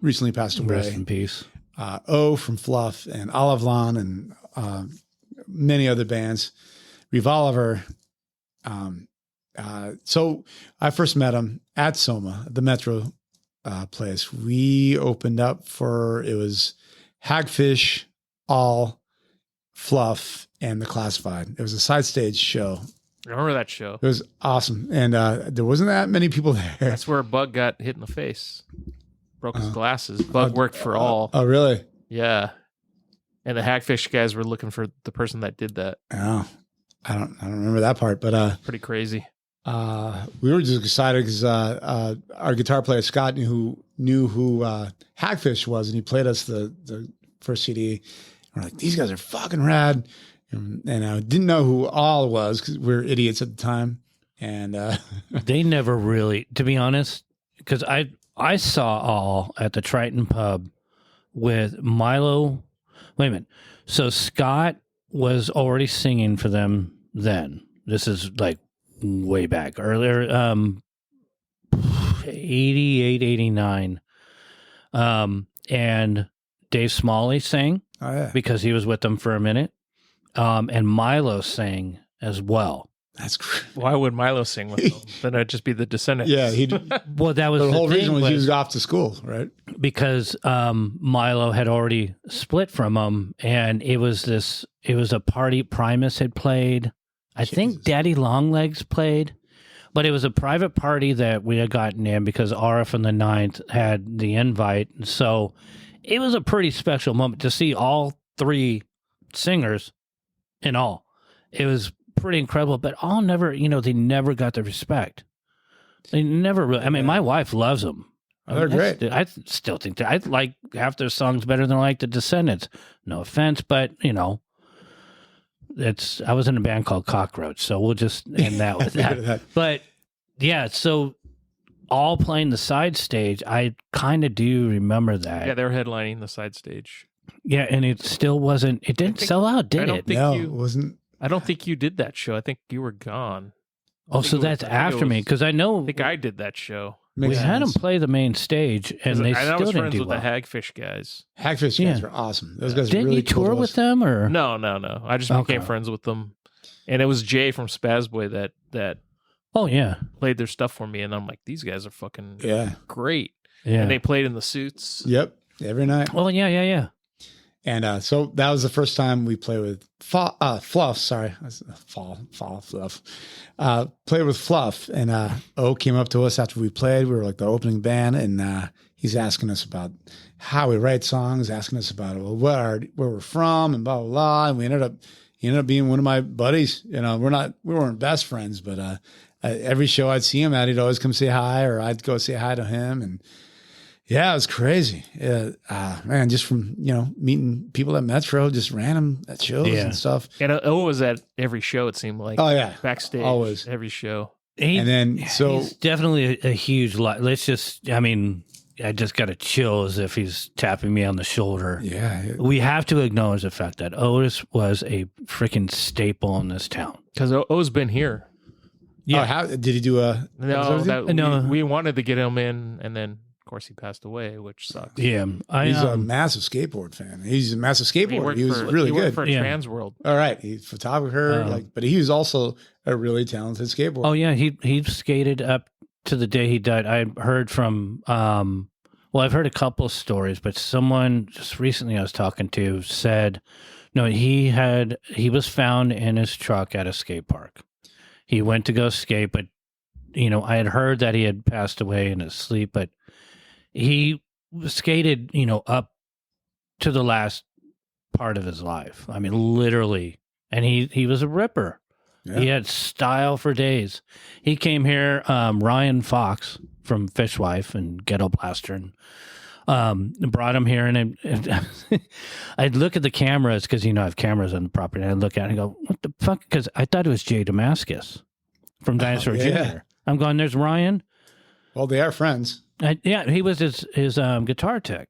recently passed away. Rest in peace. O from Fluff and Olive Lawn and many other bands. Revolver. So I first met him at Soma, the Metro place. We opened up it was Hagfish, All, Fluff, and The Classified. It was a side stage show. I remember that show. It was awesome. And there wasn't that many people there. That's where Bug got hit in the face. Broke his glasses. Bug worked for All. Oh, really? Yeah. And the Hagfish guys were looking for the person that did that. Oh, I don't remember that part, but pretty crazy. we were just excited because our guitar player Scott knew who Hagfish was, and he played us the first CD. We're like, these guys are fucking rad, and I didn't know who All was because we were idiots at the time, and they never really, to be honest, because I saw All at the Triton Pub with Milo. Wait a minute, so Scott was already singing for them then. This is like way back earlier, 88, 89. And Dave Smalley sang because he was with them for a minute. And Milo sang as well. That's great. Why would Milo sing with them? Then it'd just be the Descendants. Yeah, well, that was the whole thing reason was he was off to school, right? Because Milo had already split from him, and it was a party. Primus had played. I think Daddy Longlegs played, but it was a private party that we had gotten in because RF and the Ninth had the invite. So it was a pretty special moment to see all three singers in All. It was pretty incredible, but All never, they never got the respect. They never really, I mean, my wife loves them. They're great. I still think that I like half their songs better than I like the Descendants. No offense, but I was in a band called Cockroach, so we'll just end that with that. But yeah, so All playing the side stage, I kind of do remember that. Yeah, they were headlining the side stage. Yeah, and it still wasn't. It didn't sell out, did it? No, it wasn't. I don't think you did that show. I think you were gone. Oh, so that's after me, because I know. I think I did that show. We had them play the main stage, and they still didn't do well. I was friends with the Hagfish guys. Hagfish guys were awesome. Those guys didn't really you tour with them, or no? I just became friends with them, and it was Jay from Spazboy that oh yeah played their stuff for me, and I'm like, these guys are fucking great. Yeah, and they played in the Suits. Yep, every night. Oh yeah. And so that was the first time we played with Fluff. Sorry, Fluff. Played with Fluff, and O came up to us after we played. We were like the opening band, and he's asking us about how we write songs, asking us about where we're from, and blah blah blah. And he ended up being one of my buddies. We weren't best friends, but every show I'd see him at, he'd always come say hi, or I'd go say hi to him, and. Yeah, it was crazy. Man, just from, meeting people at Metro, just random at shows and stuff. And O was at every show, it seemed like. Oh, yeah. Backstage. Always. Every show. He's definitely a huge lot. I just got to chill as if he's tapping me on the shoulder. Yeah. We have to acknowledge the fact that Otis was a freaking staple in this town. Because O's been here. Yeah. Oh, how did he do a... No, we wanted to get him in, and then... Of course, he passed away, which sucks. Yeah, he's a massive skateboard fan. He's a massive skateboarder. He was really good. He worked for Trans World. All right, he's a photographer, but he was also a really talented skateboarder. Oh yeah, he skated up to the day he died. I heard from, I've heard a couple of stories, but someone just recently I was talking to said, no, he was found in his truck at a skate park. He went to go skate, but I had heard that he had passed away in his sleep, but. He skated, up to the last part of his life. I mean, literally. And he was a ripper. Yeah. He had style for days. He came here, Ryan Fox from Fishwife and Ghetto Blaster, and brought him here. And I'd look at the cameras because, I have cameras on the property. And I'd look at it and go, what the fuck? Because I thought it was Jay Damascus from Dinosaur Jr. I'm going, there's Ryan. Well, they are friends. He was his guitar tech.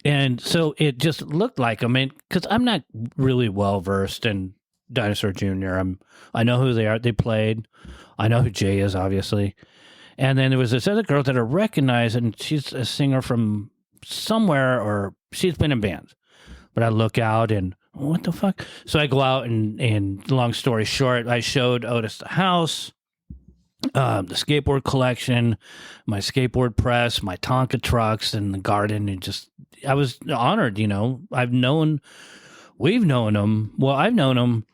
And so it just looked like, I mean, because I'm not really well versed in Dinosaur Jr. I know who they are. They played. I know who Jay is, obviously. And then there was this other girl that I recognized, and she's a singer from somewhere, or she's been in bands. But I look out and, what the fuck? So I go out and long story short, I showed Otis the house, the skateboard collection, my skateboard press, my Tonka trucks, and the garden. And just, I was honored, you know. We've known him. Well, I've known him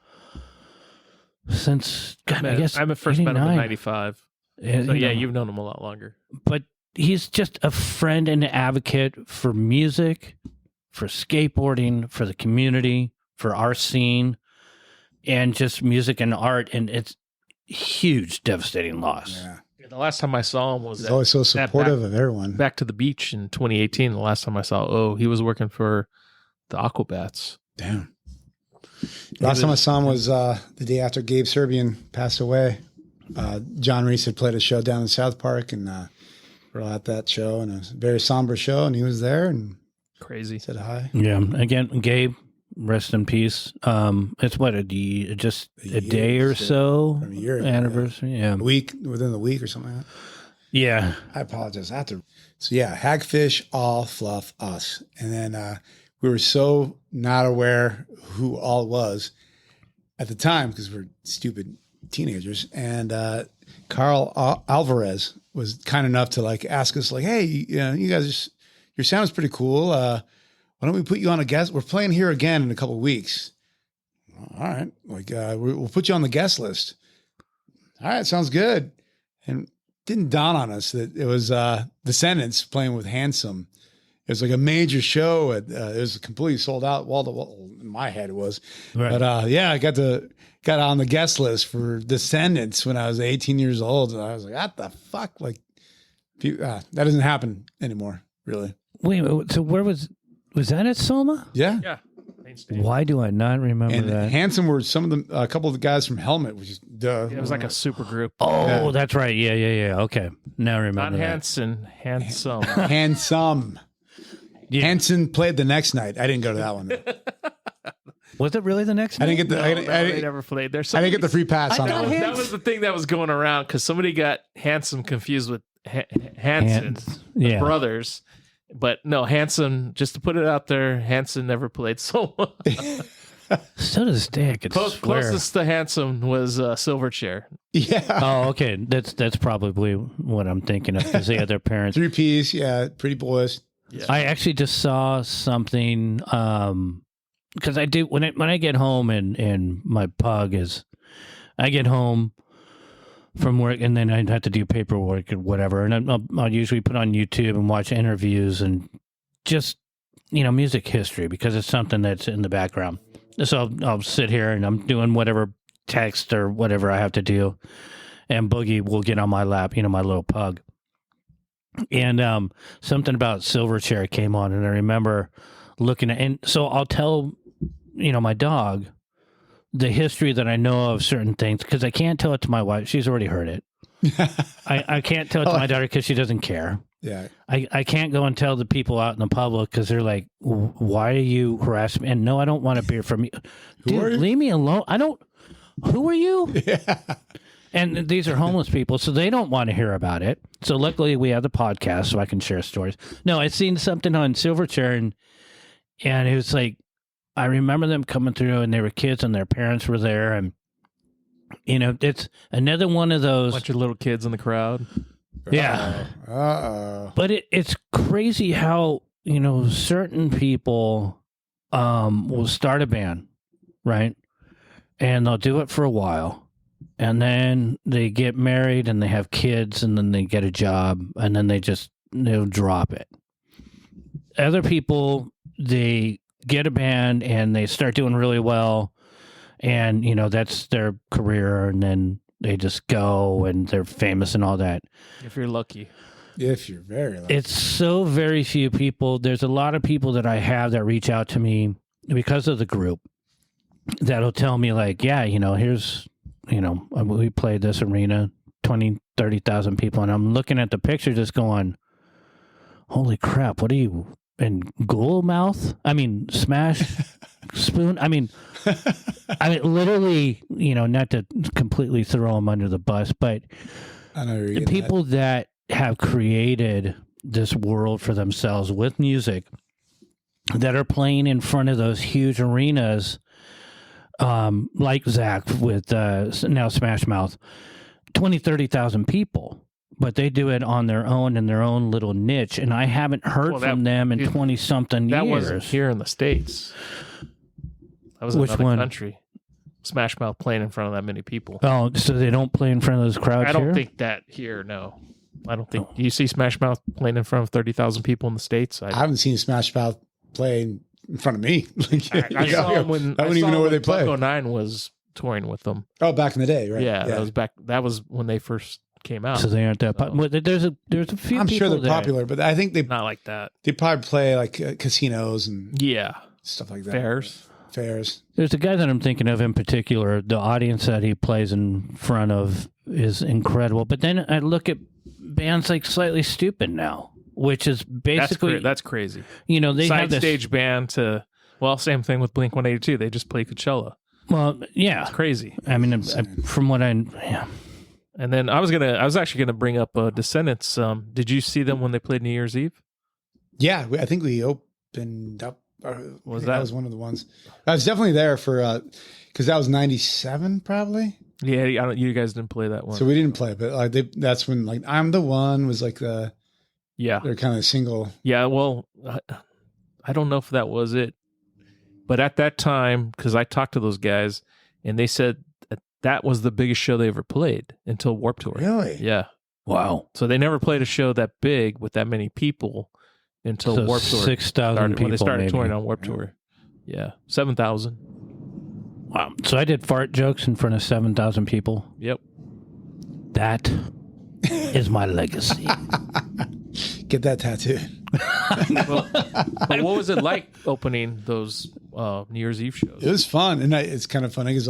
since, God, I guess, I first met him in 89. 95. So yeah, you've known him a lot longer. But he's just a friend and an advocate for music, for skateboarding, for the community, for our scene, and just music and art. And it's huge, devastating loss. Yeah. The last time I saw him was He's always so supportive of everyone. back to the beach in 2018. The last time I saw, he was working for the Aquabats. Damn. Last time I saw him was the day after Gabe Serbian passed away. John Reese had played a show down in South Park, and we're all at that show, and it was a very somber show, and he was there and Crazy. said hi. Yeah. Again, Gabe, rest in peace. It's what, just a day or so From a year ago, anniversary. Yeah. Within the week or something like that. Yeah. I apologize. I have to. So yeah, Hagfish, all fluff, us. And then we were so not aware who all was at the time because we're stupid teenagers. And Carl Alvarez was kind enough to like ask us like, hey, you guys, your sound is pretty cool. Why don't we put you on a guest? We're playing here again in a couple of weeks. All right. Like we'll put you on the guest list. All right. Sounds good. And didn't dawn on us that it was Descendants playing with Handsome. It was like a major show. It was completely sold out, wall to wall. In my head, it was. Right. But I got on the guest list for Descendants when I was 18 years old, and I was like, "What the fuck?" Like, that doesn't happen anymore, really. Wait, so where was that at Soma? Yeah. Yeah. Main stage. Why do I not remember And that? Handsome were some of a couple of the guys from Helmet, which is duh. It was like a super group. Oh, Yeah. that's right. Yeah. Okay. Now I Not remember that. Hanson, handsome. Handsome. Yeah. Hanson played the next night. I didn't go to that one. Was it really the next I night? didn't get the. I, No, didn't- I they didn't- never played. There's I didn't get the free pass I on that thought one. That was the thing that was going around because somebody got Handsome confused with Hanson Yeah. brothers. But no, Hanson, just to put it out there, Hanson never played solo. So to this day, I could swear. Closest to Hanson was Silverchair. Yeah. Oh, okay. That's probably what I'm thinking of because they had their parents. 3-piece. Yeah. Pretty boys. Yeah. I actually just saw something because I do when I get home and my pug is, I get home from work and then I'd have to do paperwork or whatever, and I'll usually put on YouTube and watch interviews and just music history because it's something that's in the background. So I'll sit here and I'm doing whatever text or whatever I have to do, and Boogie will get on my lap, my little pug. And something about Silverchair came on, and I remember looking at, and so I'll tell, my dog the history that I know of certain things because I can't tell it to my wife. She's already heard it. I can't tell it to my daughter because she doesn't care. Yeah. I can't go and tell the people out in the public because they're like, why are you harassing me? And no, I don't want a beer from you. Who are Dude, you? leave me alone. Who are you? Yeah. And these are homeless people, so they don't want to hear about it. So luckily we have the podcast so I can share stories. No, I seen something on Silverchair and it was like, I remember them coming through and they were kids and their parents were there. And, it's another one of those. Bunch of little kids in the crowd. Yeah. Uh-oh. But it's crazy how, certain people will start a band, right? And they'll do it for a while. And then they get married and they have kids and then they get a job and then they'll drop it. Other people, they get a band and they start doing really well and, that's their career and then they just go and they're famous and all that. If you're lucky. If you're very lucky. It's so very few people. There's a lot of people that I have that reach out to me because of the group that'll tell me like, yeah, here's, we played this arena, 20, 30,000 people. And I'm looking at the picture just going, holy crap, what are you and Ghoul Mouth. I mean, Smash Spoon. I mean, literally, not to completely throw them under the bus, but I know you're the people that have created this world for themselves with music that are playing in front of those huge arenas, like Zach with now Smash Mouth, 20, 30,000 people. But they do it on their own in their own little niche, and I haven't heard from them in 20-something years. That wasn't here in the States. That was Which another one? country. Smash Mouth playing in front of that many people. Oh, so they don't play in front of those crowds I don't here? think that here, no. I don't think. Do you see Smash Mouth playing in front of 30,000 people in the States? I haven't seen Smash Mouth play in front of me. I saw them when I wouldn't even know where they play. Bucko 9 was touring with them. Oh, back in the day, right? Yeah, that was back. That was when they first came out. So they aren't that popular. There's a few. I'm sure people they're popular, but I think they not like that. They probably play like casinos and stuff like that. Fairs. There's a guy that I'm thinking of in particular. The audience that he plays in front of is incredible. But then I look at bands like Slightly Stupid now, which is basically that's crazy. They side have this stage band to same thing with Blink 182. They just play Coachella. Well, yeah, it's crazy. I mean, from what And then I was actually gonna bring up Descendants. Did you see them when they played New Year's Eve? Yeah, I think we opened up. That was one of the ones. I was definitely there for because that was 97 probably. Yeah, you guys didn't play that one, so we didn't play. But that's when I'm the One was like they're kind of single. Yeah, well, I don't know if that was it, but at that time, because I talked to those guys and they said that was the biggest show they ever played until Warped Tour. Really? Yeah. Wow. So they never played a show that big with that many people until Warped Tour 6,000 people when they started maybe. touring on Warped Tour. Yeah, 7,000. Wow. So I did fart jokes in front of 7,000 people. Yep. That is my legacy. Get that tattoo. But what was it like opening those New Year's Eve shows? It was fun, and it's kind of funny because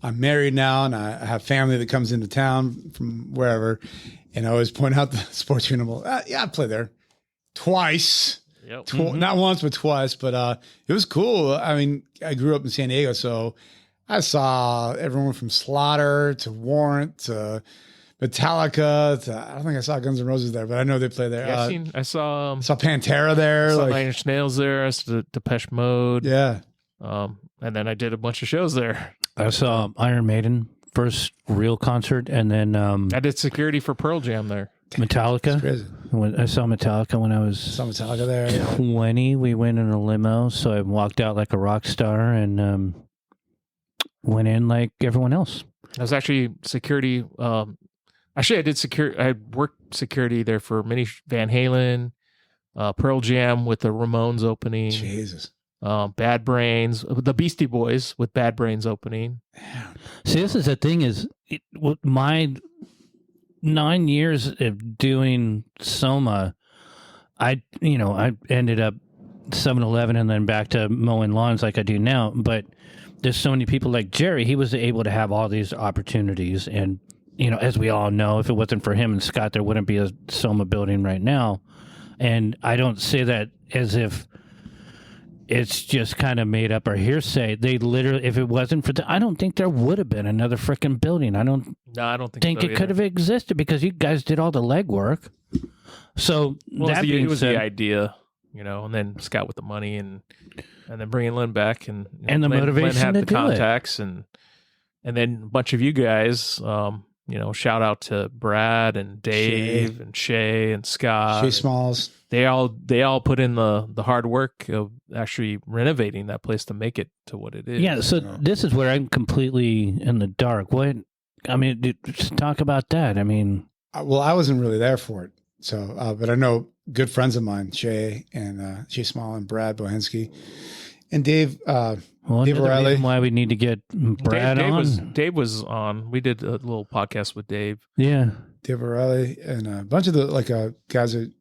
I'm married now, and I have family that comes into town from wherever, and I always point out the sports animal. Yeah, I played there twice. Yep. Not once, but twice. But it was cool. I mean, I grew up in San Diego, so I saw everyone from Slaughter to Warrant to Metallica. I don't think I saw Guns N' Roses there, but I know they play there. Yeah, I saw Pantera there. I saw Nine Inch Nails there. I saw Depeche Mode. Yeah. And then I did a bunch of shows there. I saw Iron Maiden first real concert, and then I did security for Pearl Jam there. Metallica. I saw Metallica when I was 20. We went in a limo, so I walked out like a rock star and went in like everyone else. I was actually security. Actually, I did security. I worked security there for Van Halen, Pearl Jam with the Ramones opening. Jesus. Bad Brains, the Beastie Boys with Bad Brains opening. See, this is the thing is my 9 years of doing Soma, I ended up 7-Eleven and then back to mowing lawns like I do now. But there's so many people like Jerry, he was able to have all these opportunities. And, as we all know, if it wasn't for him and Scott, there wouldn't be a Soma building right now. And I don't say that as if it's just kind of made up or hearsay. They literally, if it wasn't for I don't think there would have been another freaking building. I don't think so it could have existed because you guys did all the legwork. So it was the idea, and then Scott with the money and then bringing Lynn back and the motivation Lynn had to the do contacts and then a bunch of you guys. Shout out to Brad and Dave and Shay and Scott. Shay Smalls. They all put in the hard work of actually renovating that place to make it to what it is. Yeah, so this is where I'm completely in the dark. Just talk about that. I mean, well, I wasn't really there for it, so but I know good friends of mine, Shay and Shay Small and Brad Bohensky, and Dave. Dave O'Reilly. Why we need to get Brad on? Dave was on. We did a little podcast with Dave. Yeah, Dave O'Reilly and a bunch of the guys that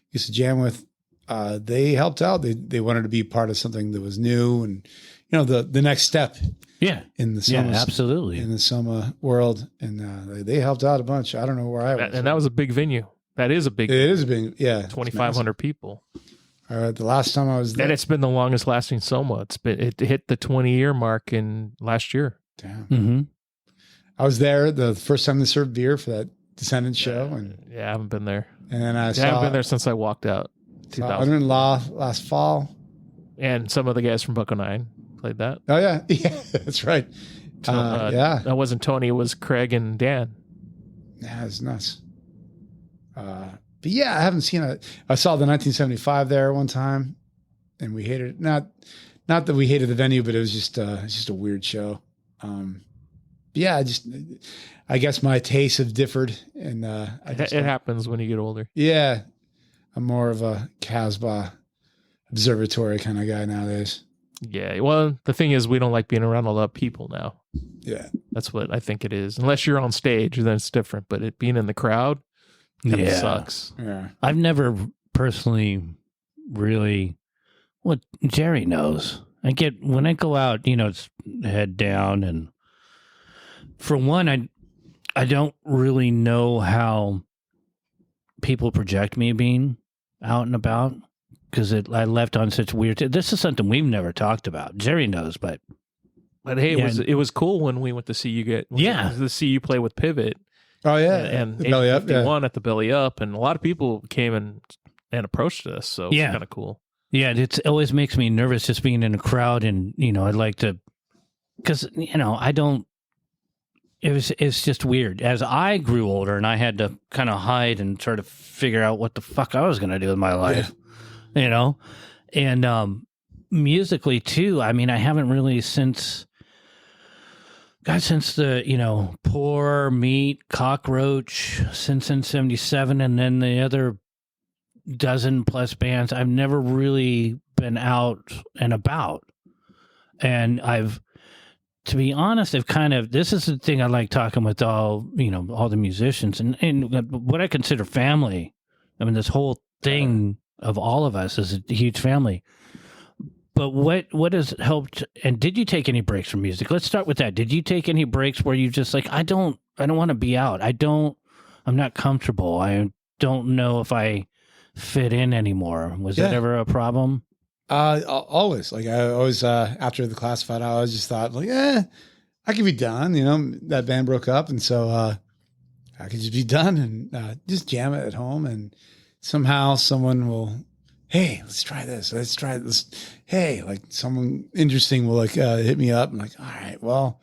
used to jam with. They helped out. They wanted to be part of something that was new and the next step. Yeah, in the Soma, absolutely in the Soma world, and they helped out a bunch. I don't know where I was, and that was a big venue. That is a big. It is a big, 2,500 people. The last time I was there. And it's been the longest lasting Soma. It hit the 20-year mark in last year. Damn. Mm-hmm. I was there the first time they served beer for that Descendants show. And Yeah, I haven't been there. And then I haven't been there since I walked out. 2000. Mother-in-law last fall. And some of the guys from Bucko 9 played that. Oh, yeah. Yeah, that's right. Yeah. That wasn't Tony. It was Craig and Dan. Yeah, it's nuts. But yeah, I haven't seen it. I saw the 1975 there one time, and we hated it. Not that we hated the venue, but it was just a weird show. Yeah, I guess my tastes have differed, and it happens when you get older. Yeah, I'm more of a Casbah observatory kind of guy nowadays. Yeah, well, the thing is, we don't like being around a lot of people now. Yeah, that's what I think it is. Unless you're on stage, then it's different. But it being in the crowd, it sucks. Yeah, I've never personally really. What Jerry knows, when I go out, it's head down, and for one, I don't really know how people project me being out and about. Because I left on such weird. This is something we've never talked about. Jerry knows, but hey, it was cool when we went to see you to see you play with Pivot. Oh yeah, and the Belly Up, at the Belly Up, and a lot of people came and approached us. So it's kind of cool. Yeah, it always makes me nervous just being in a crowd, and I'd like to, because I don't. It's just weird. As I grew older, and I had to kind of hide and try to figure out what the fuck I was going to do with my life. Yeah. And musically too. I mean, I haven't really since the Poor Meat, Cockroach, since in '77, and then the other dozen plus bands. I've never really been out and about, and to be honest, this is the thing I like talking with all the musicians and what I consider family. I mean, this whole thing of all of us is a huge family. But what has helped, and did you take any breaks from music? Let's start with that. Did you take any breaks where you just like, I don't want to be out. I'm not comfortable. I don't know if I fit in anymore. Was that ever a problem? Always. Like I always, after the Classified, I always just thought like, I could be done. That band broke up. And so, I could just be done and just jam it at home, and somehow someone will, hey, let's try this. Let's try this. Hey, like someone interesting will hit me up. I'm like, all right, well,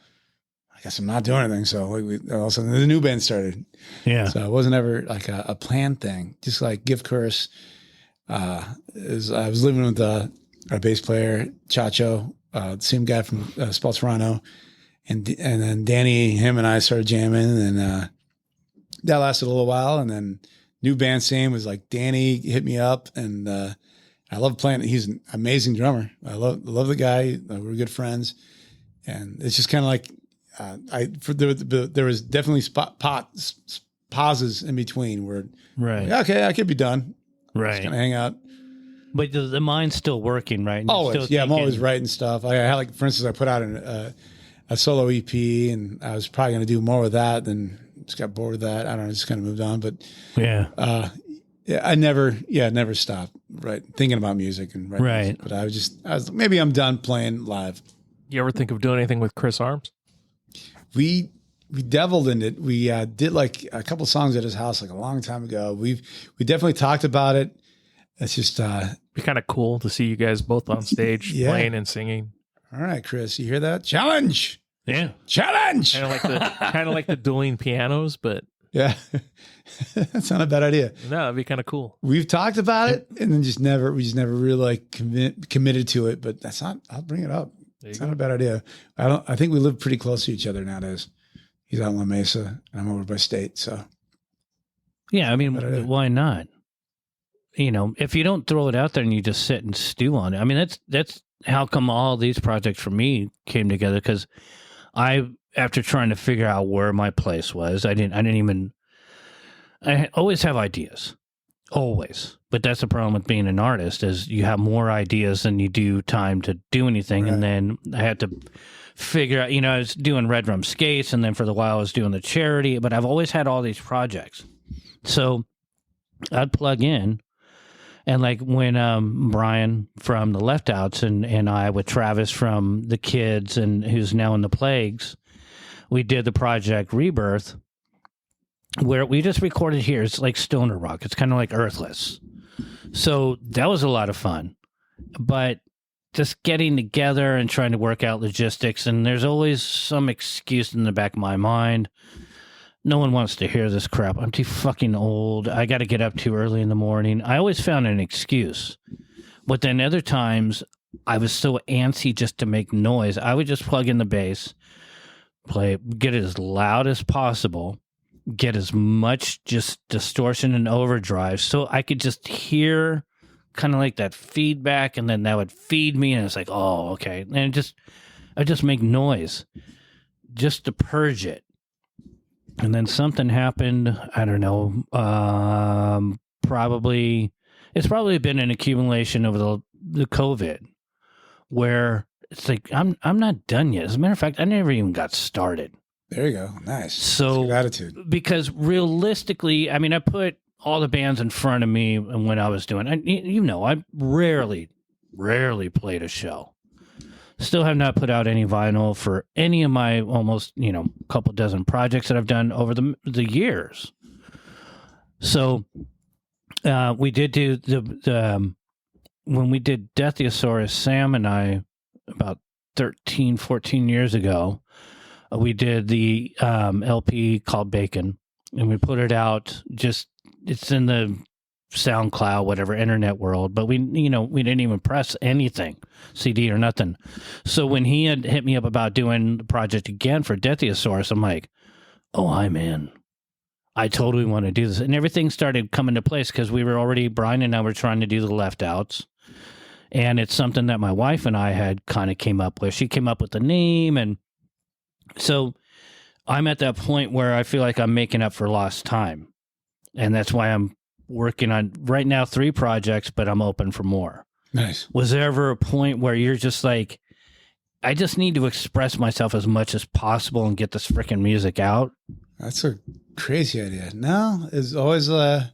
I guess I'm not doing anything. So all of a sudden the new band started. Yeah. So it wasn't ever like a planned thing. Just like Gift Curse. I was living with our bass player, Chacho, the same guy from Spalterano. And then Danny, him and I started jamming, and that lasted a little while. And then new band same was like Danny hit me up, and I love playing. He's an amazing drummer. I love the guy. We're good friends, and it's just kind of like there was definitely pauses in between where right. Like, okay, I could be done. Right, just kind of hang out. But the mind's still working, right? And always, I'm always writing stuff. I had, like, for instance, I put out a solo EP, and I was probably going to do more with that. Then just got bored with that. I don't know, just kind of moved on. But I never stopped thinking about music and writing right. music. But I was maybe I'm done playing live. You ever think of doing anything with Chris Arms? We dabbled in it. We did like a couple songs at his house like a long time ago. We definitely talked about it. It's just be kind of cool to see you guys both on stage playing and singing. All right, Chris, you hear that? Challenge. Yeah. Challenge. Kind of like the dueling pianos, but yeah. That's not a bad idea. No, it'd be kind of cool. We've talked about it and then we just never really like committed to it, but I'll bring it up. It's not a bad idea. I think we live pretty close to each other nowadays. He's out in La Mesa and I'm over by State. So yeah, I mean, why not? If you don't throw it out there and you just sit and stew on it. I mean, that's how come all these projects for me came together, because after trying to figure out where my place was, I always have ideas, always. But that's the problem with being an artist, is you have more ideas than you do time to do anything. Right. And then I had to figure out, I was doing Red Rum Skates, and then for the while I was doing the charity, but I've always had all these projects. So I'd plug in, And like when Brian from the Left Outs and I with Travis from the Kids and who's now in the Plagues, we did the project Rebirth, where we just recorded here. It's like stoner rock. It's kind of like Earthless. So that was a lot of fun. But just getting together and trying to work out logistics, and there's always some excuse in the back of my mind. No one wants to hear this crap. I'm too fucking old. I got to get up too early in the morning. I always found an excuse. But then other times, I was so antsy just to make noise. I would just plug in the bass, get it as loud as possible, get as much just distortion and overdrive so I could just hear kind of like that feedback, and then that would feed me, and it's like, oh, okay. And I just make noise just to purge it. And then something happened, I don't know, it's probably been an accumulation over the COVID where it's like, I'm not done yet. As a matter of fact, I never even got started. There you go. Nice. So, good attitude. Because realistically, I mean, I put all the bands in front of me when I was doing, I rarely played a show. Still have not put out any vinyl for any of my almost, couple dozen projects that I've done over the years. So we did do when we did Deathiosaurus, Sam and I, about 13, 14 years ago, we did the LP called Bacon, and we put it out it's in the SoundCloud, whatever, internet world, but we didn't even press anything, CD or nothing. So when he had hit me up about doing the project again for Deathiosaurus, I'm like, oh, I'm in. I totally want to do this. And everything started coming to place because Brian and I were trying to do the Left Outs. And it's something that my wife and I had kind of came up with. She came up with the name. And so I'm at that point where I feel like I'm making up for lost time. And that's why I'm working on right now 3 projects, but I'm open for more. Nice. Was there ever a point where you're just like, I just need to express myself as much as possible and get this freaking music out? That's a crazy idea. No, it's always kind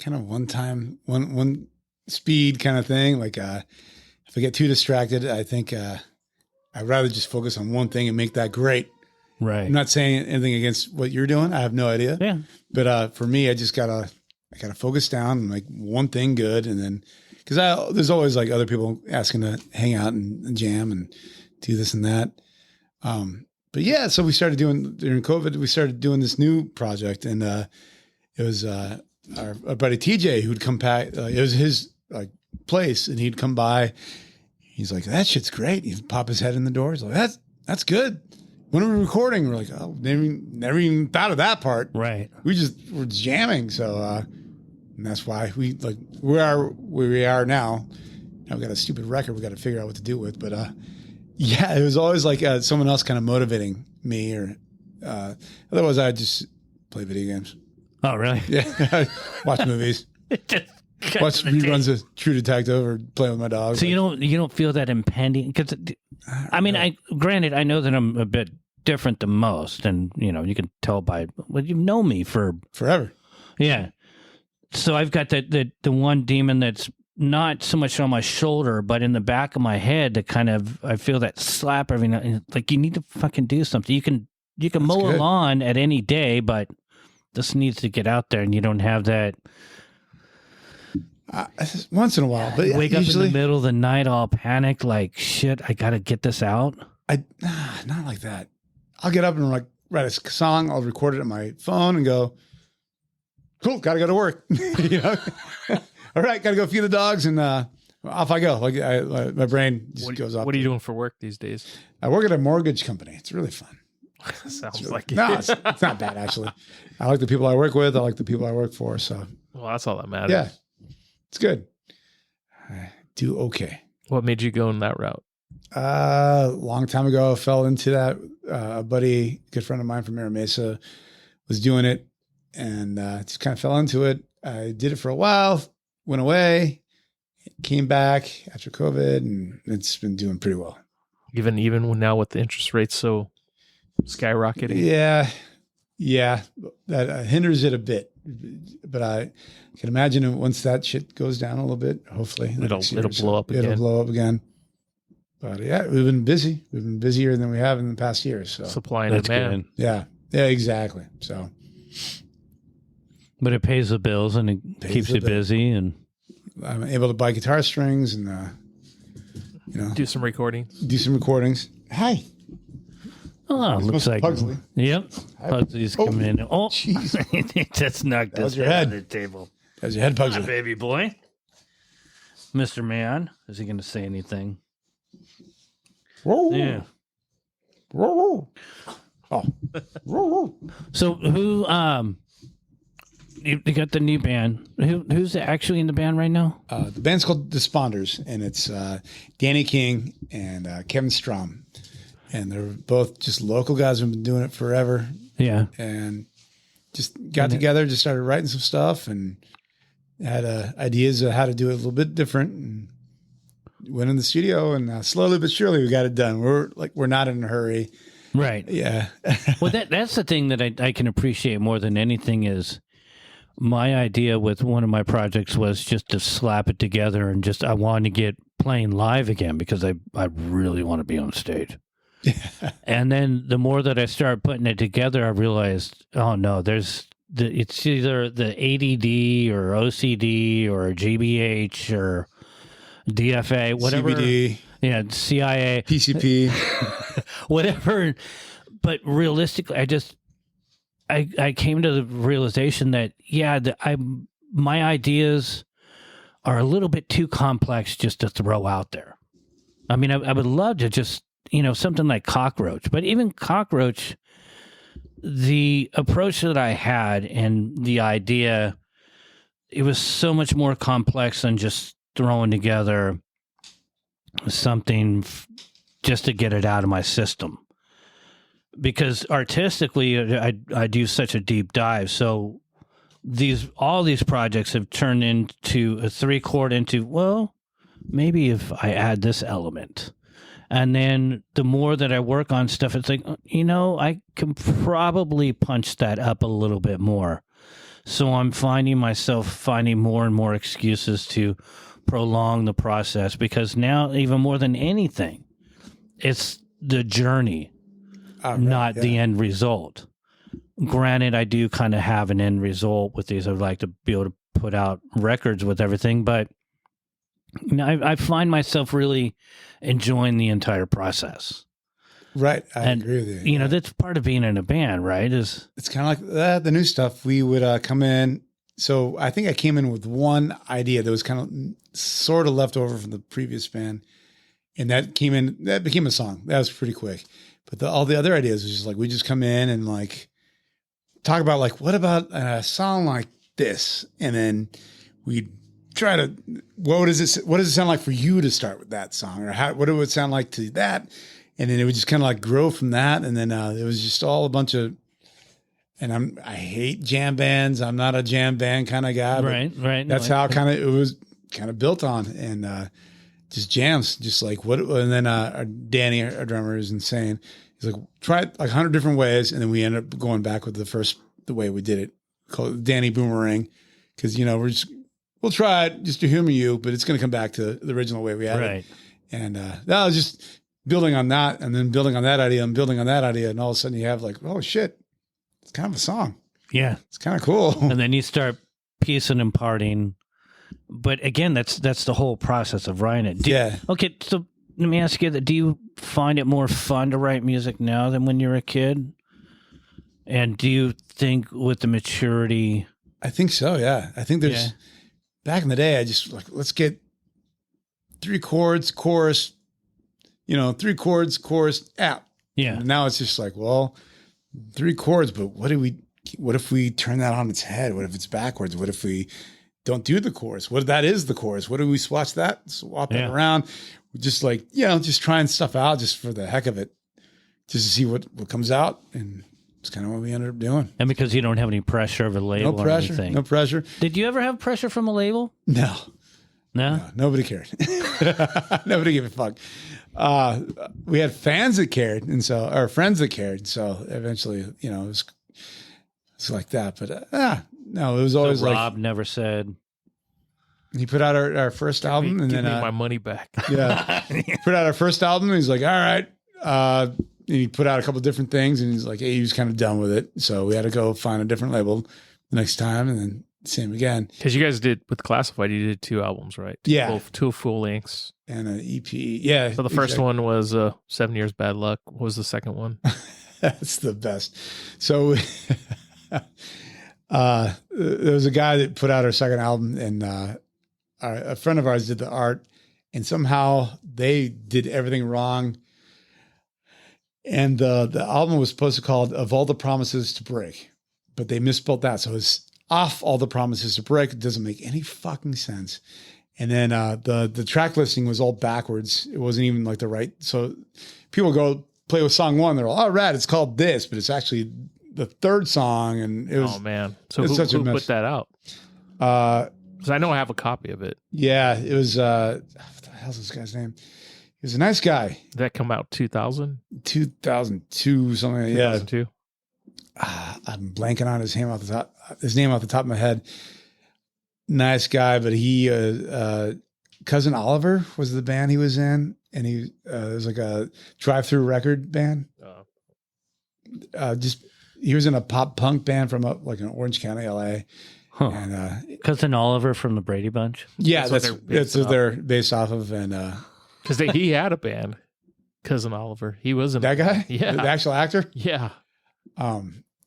of one speed kind of thing. Like if I get too distracted, I think I'd rather just focus on one thing and make that great. Right. I'm not saying anything against what you're doing. I have no idea. Yeah. But for me, I gotta focus down and make one thing good, and then because there's always like other people asking to hang out and jam and do this and that. But yeah, so we started doing during COVID. We started doing this new project, and it was our buddy TJ who'd come back. It was his place, and he'd come by. He's like, "That shit's great." He'd pop his head in the door. He's like, "That's good." When are we recording? We're like, oh, never even thought of that part. Right. We're jamming. So, and that's why we are where we are now. Now we got a stupid record we got to figure out what to do with. But, yeah, it was always like someone else kind of motivating me, or otherwise I'd just play video games. Oh, really? Yeah. Watch movies. Watch reruns of True Detective or play with my dog. So you don't feel that impending? Because I mean, granted, I know that I'm a bit different than most, and you can tell by you've known me for forever. Yeah. So I've got the one demon that's not so much on my shoulder, but in the back of my head that kind of I feel that slap every night. Like you need to fucking do something. You can mow a lawn at any day, but this needs to get out there, and you don't have that. Once in a while, but wake up in the middle of the night all panicked, like shit. I got to get this out. Not like that. I'll get up and write a song. I'll record it on my phone and go, cool. Got to go to work. All right, got to go feed the dogs, and off I go. My brain just goes off. What are you doing for work these days? I work at a mortgage company. It's really fun. Sounds like it. No, it's not bad actually. I like the people I work with. I like the people I work for. So, well, that's all that matters. Yeah, it's good. I do okay. What made you go in that route? A long time ago, I fell into that. A buddy, good friend of mine from Mira Mesa, was doing it, and just kind of fell into it. I did it for a while, went away, came back after COVID, and it's been doing pretty well. Even now with the interest rates so skyrocketing. Yeah, that hinders it a bit but I can imagine once that shit goes down a little bit, hopefully it'll blow up again. It'll blow up again. But yeah, we've been busy. We've been busier than we have in the past years. So Supply and demand. Yeah, exactly. So, but it pays the bills and it keeps you busy, and I'm able to buy guitar strings and do some recordings. Hi. Oh, looks like Pugsley. Yep, Pugsley's coming in. Oh, jeez. Just knocked That was this your head head. on the table. How's your head, Hi, Pugsley? baby boy. Mr. Man, is he going to say anything? Whoa. Yeah. Whoa. Oh. Whoa. So who? You got the new band. Who's actually in the band right now? The band's called Desponders, and it's Danny King and Kevin Strom. And they're both just local guys who've been doing it forever. Yeah. And just got together, just started writing some stuff, and had ideas of how to do it a little bit different. And went in the studio, and slowly but surely we got it done. We're not in a hurry. Right. Yeah. Well, that's the thing that I can appreciate more than anything is my idea with one of my projects was just to slap it together and just I wanted to get playing live again because I really want to be on stage. And then the more that I started putting it together, I realized, oh no, it's either the ADD or OCD or GBH or DFA, whatever. CBD. Yeah, CIA. PCP. Whatever. But realistically, I came to the realization that, my ideas are a little bit too complex just to throw out there. I mean, I would love to just, something like Cockroach, but even Cockroach, the approach that I had and the idea, it was so much more complex than just throwing together something just to get it out of my system. Because artistically, I do such a deep dive. So all these projects have turned into a 3-chord into, well, maybe if I add this element. And then the more that I work on stuff, it's like, I can probably punch that up a little bit more. So I'm finding myself more and more excuses to prolong the process because now, even more than anything, it's the journey, not the end result. Granted, I do kind of have an end result with these. I'd like to be able to put out records with everything, but I find myself really enjoying the entire process. Right. I agree with you. That's part of being in a band, right? It's kind of like the new stuff. We would come in. So I think I came in with one idea that was kind of sort of left over from the previous band. And that became a song. That was pretty quick. But all the other ideas was just like, we just come in and like talk about like, what about a song like this? And then we'd try to, what does it sound like for you to start with that song? Or what it would sound like to that? And then it would just kind of like grow from that. And then it was just all a bunch of, and I hate jam bands. I'm not a jam band kind of guy. Right. That's how it was kind of built on. And just jams, just like what, and then Danny, our drummer, is insane. He's like, try it like 100 different ways. And then we ended up going back with the way we did it, called Danny Boomerang. Cause we'll try it just to humor you, but it's going to come back to the original way we had it. And that was just building on that and then building on that idea and building on that idea. And all of a sudden you have like, oh shit, it's kind of a song. Yeah. It's kind of cool. And then you start piecing and parting. But again, that's the whole process of writing it. Okay, so let me ask you that. Do you find it more fun to write music now than when you were a kid? And do you think with the maturity? I think so, yeah. I think there's, back in the day, I just like, let's get 3 chords, chorus, 3 chords, chorus, out. Yeah. And now it's just like, well, 3 chords, but what if we turn that on its head? What if it's backwards? What if we don't do the chorus? What if that is the chorus? What if we swap that around? Just like, just trying stuff out just for the heck of it, just to see what comes out. And it's kind of what we ended up doing. And because you don't have any pressure of a label or anything. No pressure. Did you ever have pressure from a label? No, nobody cared. Nobody gave a fuck. We had fans that cared, or friends that cared. So eventually, it's like that. But No, it was always like Rob never said. he put out our first album, and give then me my money back. yeah, put out our first album. And he's like, all right. And he put out a couple different things, and he's like, hey, he was kind of done with it, so we had to go find a different label the next time, and then same again. Because you guys did with Classified, you did 2 albums, right? Yeah, two full lengths and an EP. Yeah. So the first one was 7 Years Bad Luck. What was the second one? That's the best. So there was a guy that put out our second album, and a friend of ours did the art, and somehow they did everything wrong. And the album was supposed to be called Of All the Promises to Break, but they misspelled that. So it's Off All the Promises to Break. It doesn't make any fucking sense. And then the track listing was all backwards. It wasn't even like the right. So people go play with song 1. They're all, oh, rad, it's called this, but it's actually the third song. And it was, oh man. So who put that out? Because I know I have a copy of it. Yeah, it was, what the hell's this guy's name? He was a nice guy. Did that come out 2000? 2002, something like that. 2002. I'm blanking on his name off the top of my head. Nice guy, but he, Cousin Oliver was the band he was in, and he it was like a drive-through record band. He was in a pop punk band from like in Orange County, LA. Huh. And Cousin Oliver from the Brady Bunch. Yeah, that's what they're based off of, and because he had a band, Cousin Oliver. He was in that guy. Yeah, the actual actor. Yeah.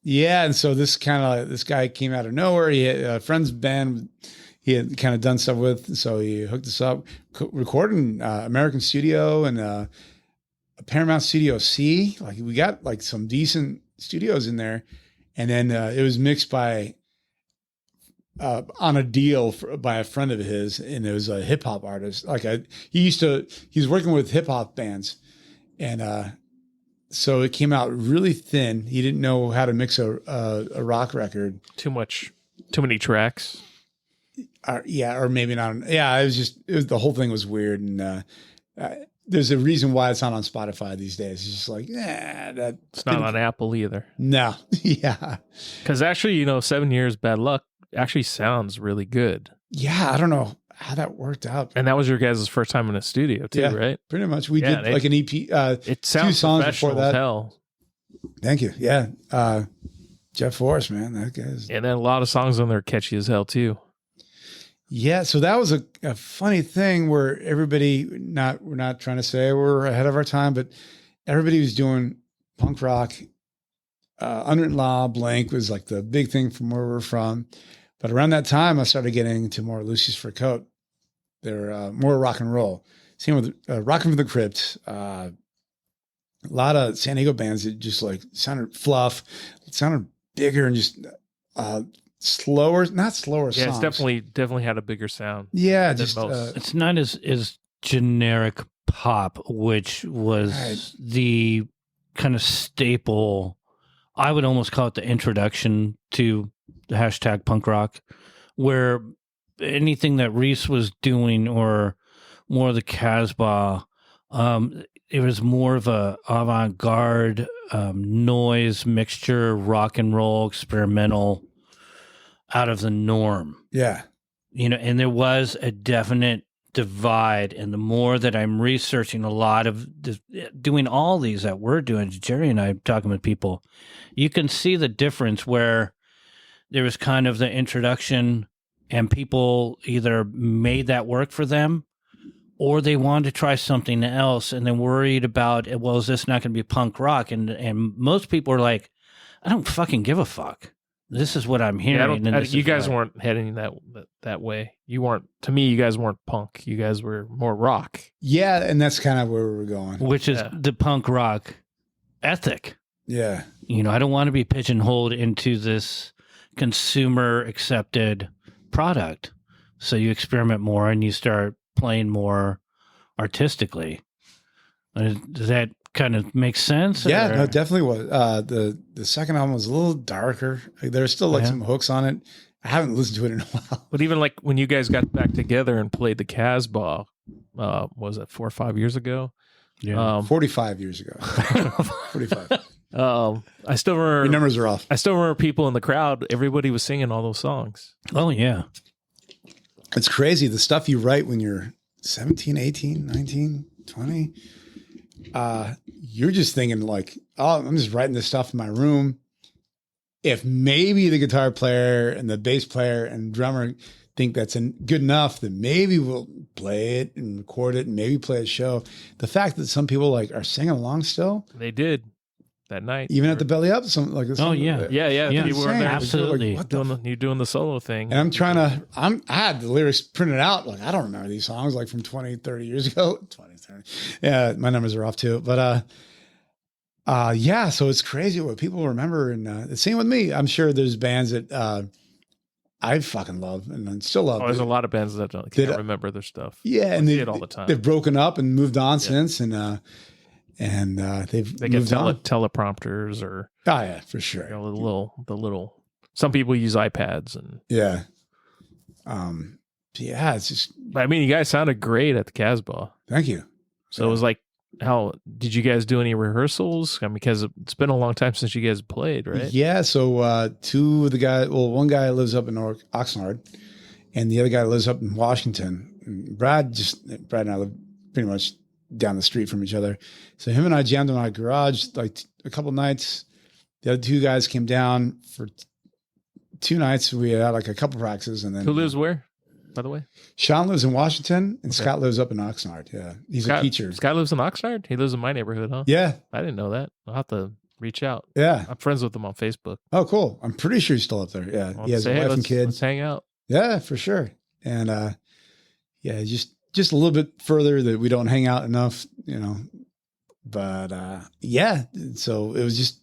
Yeah, and so this guy came out of nowhere. He had a friend's band he had kind of done stuff with, so he hooked us up, recording American Studio and a Paramount Studio C. Like we got like some decent studios in there, and then it was mixed by on a deal by a friend of his, and it was a hip hop artist. He was working with hip hop bands, and so it came out really thin. He didn't know how to mix a rock record. Too many tracks. Or maybe not. Yeah, the whole thing was weird, and there's a reason why it's not on Spotify these days. It's just like, it's not on Apple either. No, yeah, because actually, 7 Years Bad Luck actually sounds really good. Yeah, I don't know how that worked out. And that was your guys' first time in a studio too, right? Pretty much. We did like an EP. It sounds 2 songs professional before that. As hell. Thank you. Yeah. Jeff Forrest, man, that guy's. And then a lot of songs on there catchy as hell too. Yeah, so that was a funny thing where everybody, we're not trying to say we're ahead of our time, but everybody was doing punk rock. Unwritten Law, Blink was like the big thing from where we're from. But around that time, I started getting into more Lucy's Fur Coat. They're more rock and roll. Same with Rockin' from the Crypt. A lot of San Diego bands that just like sounded fluff. It sounded bigger and just slower, not slower songs. Yeah, it's definitely had a bigger sound. Yeah, just it's not as generic pop, which was the kind of staple. I would almost call it the introduction to the hashtag punk rock, where anything that Reese was doing or more of the Casbah, it was more of a avant-garde noise mixture, rock and roll, experimental, out of the norm. Yeah. And there was a definite divide. And the more that I'm researching a lot of doing all these that we're doing, Jerry and I talking with people, you can see the difference where there was kind of the introduction and people either made that work for them or they wanted to try something else and then worried about, well, is this not going to be punk rock? And most people are like, I don't fucking give a fuck. This is what I'm hearing. Yeah, you guys weren't heading that way. You weren't. To me, you guys weren't punk. You guys were more rock. Yeah, and that's kind of where we were going. Which is the punk rock ethic. Yeah. I don't want to be pigeonholed into this consumer accepted product. So you experiment more and you start playing more artistically. Does that kind of make sense? Yeah, no, definitely was. The second album was a little darker. There's still like some hooks on it. I haven't listened to it in a while. But even like when you guys got back together and played the Casbah, was it 4 or 5 years ago? Yeah, 45 years ago. 45. I still remember. Your numbers are off. I still remember people in the crowd. Everybody was singing all those songs. Oh, yeah. It's crazy. The stuff you write when you're 17, 18, 19, 20. You're just thinking like, oh, I'm just writing this stuff in my room. If maybe the guitar player and the bass player and drummer think that's good enough, then maybe we'll play it and record it and maybe play a show. The fact that some people like are singing along still, They did that night, even at the belly up, some like this. Oh, yeah. yeah. People were there Absolutely. What the you're doing the solo thing, And I'm trying to, I had the lyrics printed out. Like, I don't remember these songs like from 20, 30 years ago. 20, 30. Yeah, my numbers are off too. But, yeah, so it's crazy what people remember. And the same with me. I'm sure there's bands that I fucking love and still love. there's a lot of bands that can't remember their stuff. Yeah, and see it all the time. They've broken up and moved on since. And they get moved on. teleprompters or Oh, yeah, for sure. the little. Some people use iPads and Yeah. Yeah, it's just, I mean, you guys sounded great at the Casbah. thank you. So it was like, how did you guys do any rehearsals? I mean, because it's been a long time since you guys played, right? Yeah. So two of the guys, one guy lives up in Oxnard and the other guy lives up in Washington. And Brad and I live pretty much down the street from each other. So him and I jammed in my garage like a couple nights. The other two guys came down for 2 nights. We had like a couple practices and then. Who lives where, by the way? Sean lives in Washington and Scott lives up in Oxnard. Yeah. He's a teacher. Scott lives in Oxnard? He lives in my neighborhood, huh? Yeah. I didn't know that. I'll have to reach out. Yeah. I'm friends with him on Facebook. Oh, cool. I'm pretty sure he's still up there. Yeah. I'll He has say, a hey, wife and let's kids. hang out. Yeah, for sure. And yeah, just a little bit further that we don't hang out enough, you know. But yeah, so it was just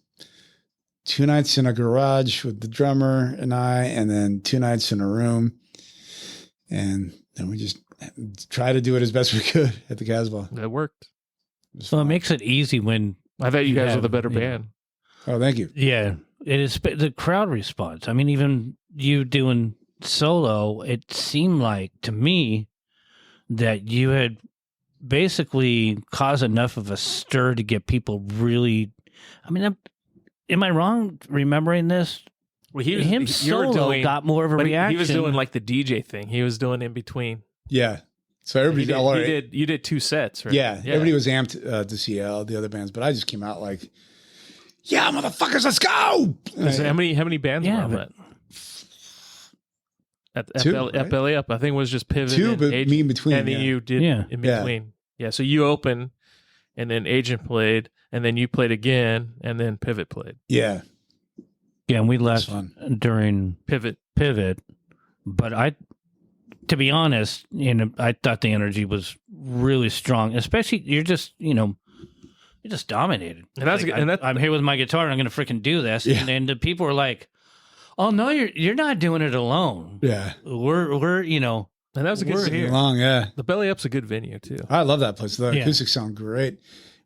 2 nights in a garage with the drummer and I, and then 2 nights in a room. And then we just try to do it as best we could at the Casbah. It worked. So it makes it easy when. I thought you guys have- were the better yeah. band. Oh, thank you. Yeah, it is the crowd response. I mean, even you doing solo, it seemed like to me that you had basically caused enough of a stir to get people really. I mean, am I wrong remembering this? Well, Him solo got more of a reaction. He was doing like the DJ thing. He was doing in between. Yeah. So everybody, You did 2 sets, right? yeah, everybody was amped to see the other bands, but I just came out like, yeah, motherfuckers, let's go. How many bands were on that? At 2, at Belly Up, I think it was just Pivot 2, and but Agent, me in between. and then yeah. you did in between. Yeah, so you opened, and then Agent played, and then you played again, and then Pivot played. Yeah. Yeah, and we That's left fun. during Pivot. but to be honest, I thought the energy was really strong. Especially you're just dominated. And that's Like, I'm here with my guitar and I'm going to freaking do this. Yeah. And then the people were like, "Oh no, you're not doing it alone. Yeah. We're And that was a good We're venue. here. Long, yeah. The Belly Up's a good venue too. I love that place. The Yeah. acoustics sound great.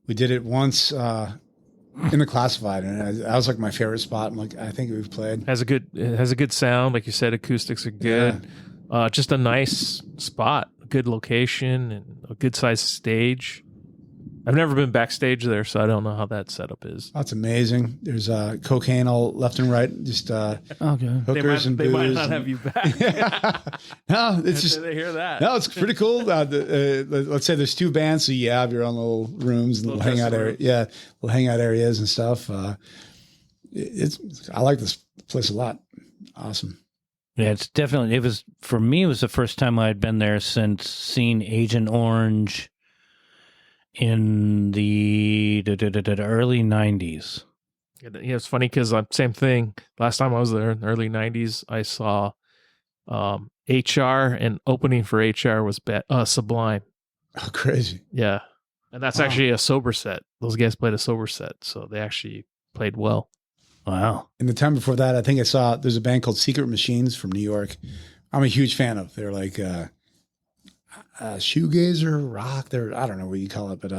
We did it once in the Classified, and that was like my favorite spot. I'm like, I think we've played. It has a good sound, like you said. Acoustics are good. Just a nice spot, a good location, and a good sized stage. I've never been backstage there, so I don't know how that setup is. That's amazing. There's cocaine all left and right, just okay. hookers and booze. They might not have you back. No, it's just they hear that. no, it's pretty cool. Let's say there's 2 bands, so you have your own little rooms and Little little hangout dressing area. rooms. Yeah, little hangout areas and stuff. I like this place a lot. Awesome. Yeah, it's definitely. It was for me. It was the first time I had been there since seeing Agent Orange in the early '90s. Yeah, it's funny because same thing. Last time I was there in the early '90s, I saw HR, and opening for HR was Sublime. Oh, crazy. Yeah, and that's Wow. actually a sober set. Those guys played a sober set, so they actually played well. Wow. In the time before that, I think I saw there's a band called Secret Machines from New York. I'm a huge fan of. They're like shoegazer rock. I don't know what you call it, but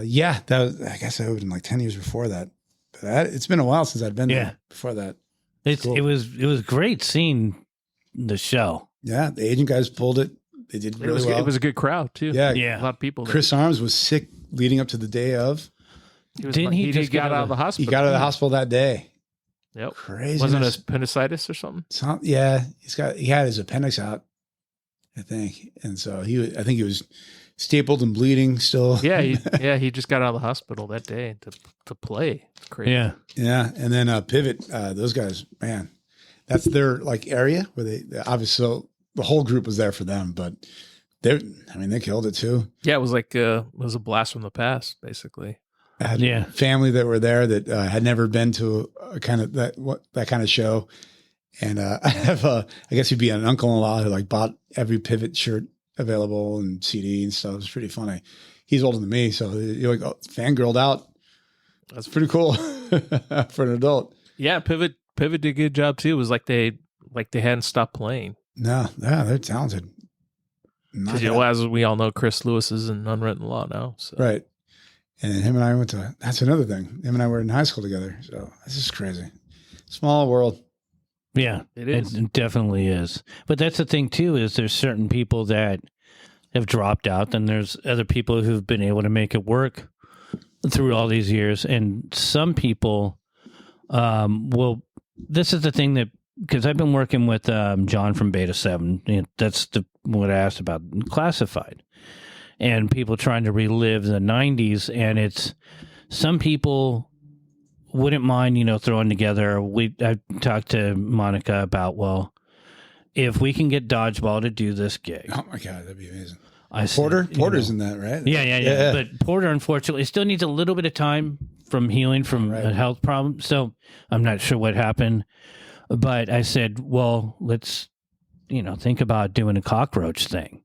yeah, that was, I guess I opened like 10 years before that. But it's been a while since I'd been there before that. It was great seeing the show. Yeah, the Agent guys pulled it. They did really well. It was a good crowd too. Yeah, Yeah. A lot of people. Chris Arms was sick leading up to the day of. He just got out of the hospital. He got out of the hospital that day. Yep. Crazy. Wasn't it appendicitis or something? Yeah, he had his appendix out, I think, and so I think he was stapled and bleeding still. Yeah, he just got out of the hospital that day to play. It's crazy. Yeah, and then Pivot, those guys, man, that's their like area where they obviously, so the whole group was there for them, but they killed it too. Yeah, it was like it was a blast from the past, basically. I had family that were there that had never been to a kind of that kind of show, and I have I guess he'd be an uncle-in-law who like bought every Pivot shirt available and CD and stuff. It was pretty funny. He's older than me, so you're like fangirled out. That's pretty cool for an adult. Yeah, Pivot did a good job too. It was like they hadn't stopped playing. No, they're talented. Because as we all know, Chris Lewis is in Unwritten Law now. So. Right. And him and I that's another thing. Him and I were in high school together. So this is crazy. Small world. Yeah, it is. It definitely is. But that's the thing too, is there's certain people that have dropped out. Then there's other people who've been able to make it work through all these years. And some people, this is the thing that, because I've been working with John from Beta 7. That's what I asked about Classified. And people trying to relive the 90s. And it's some people wouldn't mind, throwing together. I talked to Monica about, well, if we can get Dodgeball to do this gig. Oh my God, that'd be amazing. Porter's in that, right? Yeah. But Porter, unfortunately, still needs a little bit of time from healing from a health problem. So I'm not sure what happened. But I said, well, let's, think about doing a cockroach thing.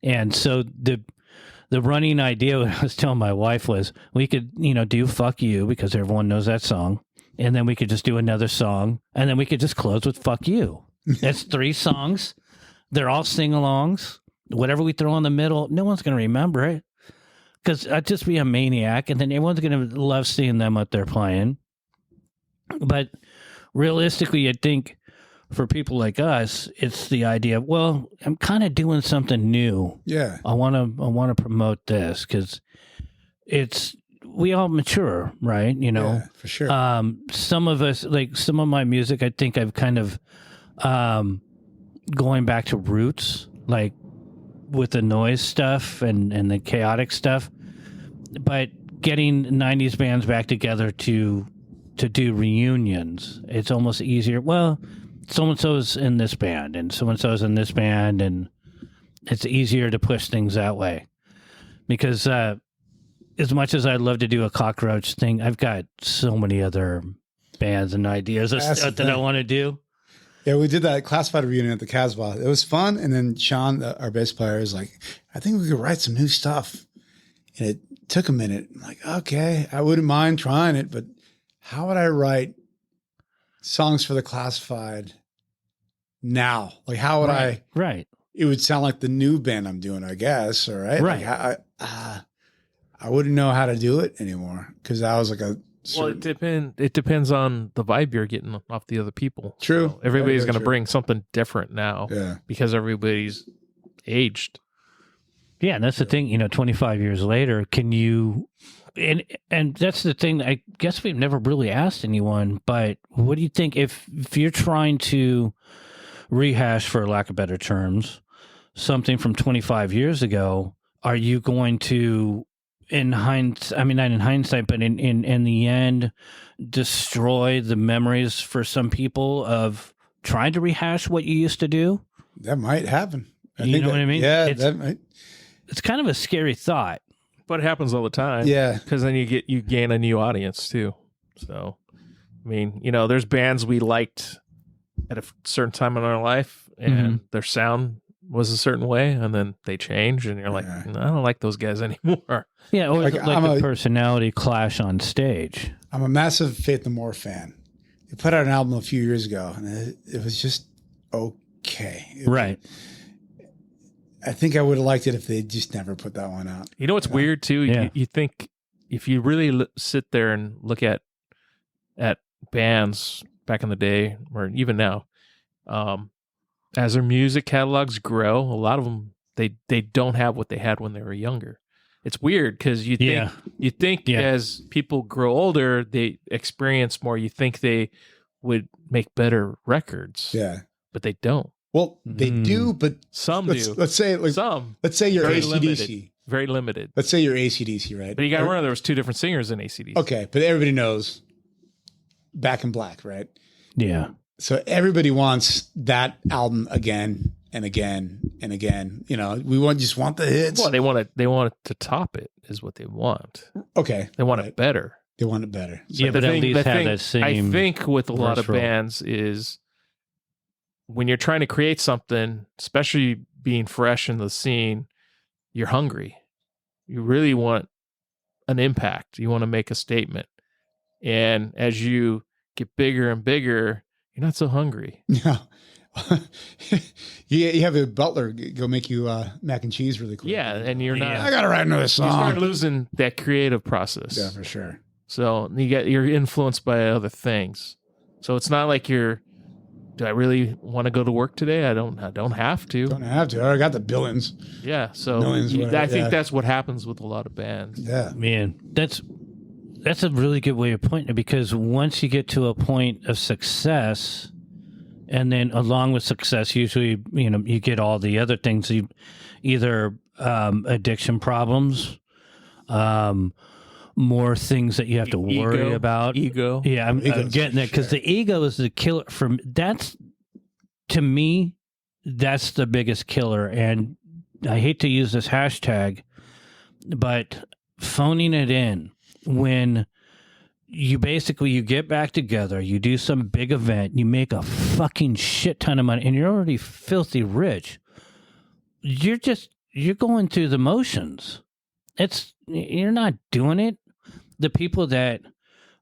And so the running idea I was telling my wife was we could, do Fuck You because everyone knows that song. And then we could just do another song. And then we could just close with Fuck You. That's 3 songs. They're all sing-alongs. Whatever we throw in the middle, no one's going to remember it. Because I'd just be a maniac. And then everyone's going to love seeing them up there playing. But realistically, I think for people like us, it's the idea of, well, I'm kind of doing something new. Yeah. I want to promote this because we all mature, right? Yeah, for sure. Some of us, like some of my music, I think I've kind of going back to roots, like with the noise stuff and the chaotic stuff, but getting 90s bands back together to do reunions, it's almost easier. Well, so-and-so's in this band and so-and-so's in this band, and it's easier to push things that way. Because as much as I'd love to do a cockroach thing, I've got so many other bands and ideas that I want to do. Yeah, we did that Classified reunion at the Casbah. It was fun. And then Sean, our bass player, is like, I think we could write some new stuff. And it took a minute. I'm like, okay, I wouldn't mind trying it, but how would I write songs for the Classified now? Like, how would I? Right. It would sound like the new band I'm doing, I guess. All right. Right. Like, I wouldn't know how to do it anymore because I was like a. Well, it depends on the vibe you're getting off the other people. True. So everybody's going to bring something different now. Yeah. Because everybody's aged. Yeah, and that's the thing. 25 years later, can you? And that's the thing. I guess we've never really asked anyone, but what do you think if you're trying to rehash, for lack of better terms, something from 25 years ago? Are you going to, not in hindsight, but in the end, destroy the memories for some people of trying to rehash what you used to do? That might happen. You know what I mean? Yeah, that might. It's kind of a scary thought. But it happens all the time. Yeah. Because then you gain a new audience too. So, there's bands we liked at a certain time in our life and their sound was a certain way and then they change and you're like, I don't like those guys anymore. Yeah, or like a personality clash on stage. I'm a massive Faith No More fan. They put out an album a few years ago and it was just okay. Right. I think I would have liked it if they just never put that one out. You know what's weird too? Yeah. You think if you really sit there and look at bands back in the day or even now, as their music catalogs grow, a lot of them they don't have what they had when they were younger. it's weird because you think as people grow older, they experience more. You think they would make better records. Yeah. But they don't. Well, they do, but some do. Let's say let's say you're Very AC/DC. limited. Very limited. Let's say you're AC/DC, right? But you got to remember there was 2 different singers in AC/DC. Okay, but everybody knows Back in Black, right? Yeah. So everybody wants that album again and again and again. You know, just want the hits. Well, they want it to top it is what they want. Okay. They want it better. They want it better. So but at least have that same. I think with a lot of bands is when you're trying to create something, especially being fresh in the scene, you're hungry. You really want an impact. You want to make a statement. And as you get bigger and bigger, you're not so hungry. Yeah. you have a butler go make you mac and cheese really quick. Yeah, and you're not. I gotta write another song. You start losing that creative process. Yeah, for sure. So you're influenced by other things. So it's not like do I really want to go to work today? I don't have to. Don't have to. I got the billions. Yeah. So Millions, I think that's what happens with a lot of bands. Yeah. Man, that's a really good way of pointing it, because once you get to a point of success, and then along with success, usually, you get all the other things, either addiction problems, more things that you have to worry about. Ego. Yeah, I'm getting that, because the ego is the killer. To me, that's the biggest killer. And I hate to use this hashtag, but phoning it in when you get back together, you do some big event, you make a fucking shit ton of money, and you're already filthy rich. You're going through the motions. You're not doing it. The people that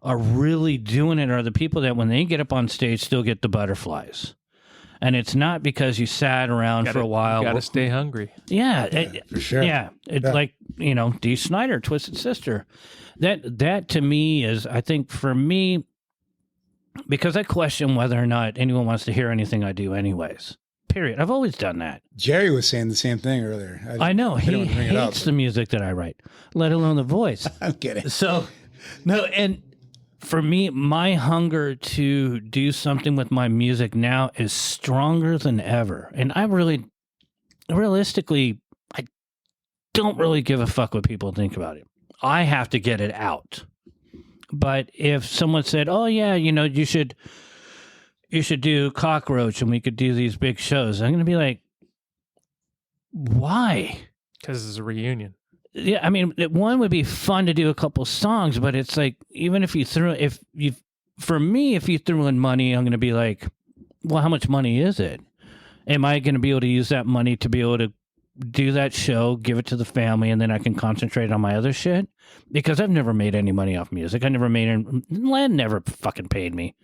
are really doing it are the people that when they get up on stage still get the butterflies. And it's not because you sat around for a while. You got to stay hungry. Yeah, for sure. Yeah, like, Dee Snider, Twisted Sister. That to me is, I think for me, because I question whether or not anyone wants to hear anything I do anyways. Period. I've always done that. Jerry was saying the same thing earlier. I know. He hates the music that I write, let alone the voice. I'm kidding. So, no, and for me, my hunger to do something with my music now is stronger than ever. And I realistically, I don't really give a fuck what people think about it. I have to get it out. But if someone said, oh, yeah, you should do Cockroach and we could do these big shows, I'm going to be like, why? Because it's a reunion. Yeah, I mean, one would be fun to do a couple songs, but it's like, even if you threw in money, I'm going to be like, well, how much money is it? Am I going to be able to use that money to be able to do that show, give it to the family, and then I can concentrate on my other shit? Because I've never made any money off music. Len never fucking paid me.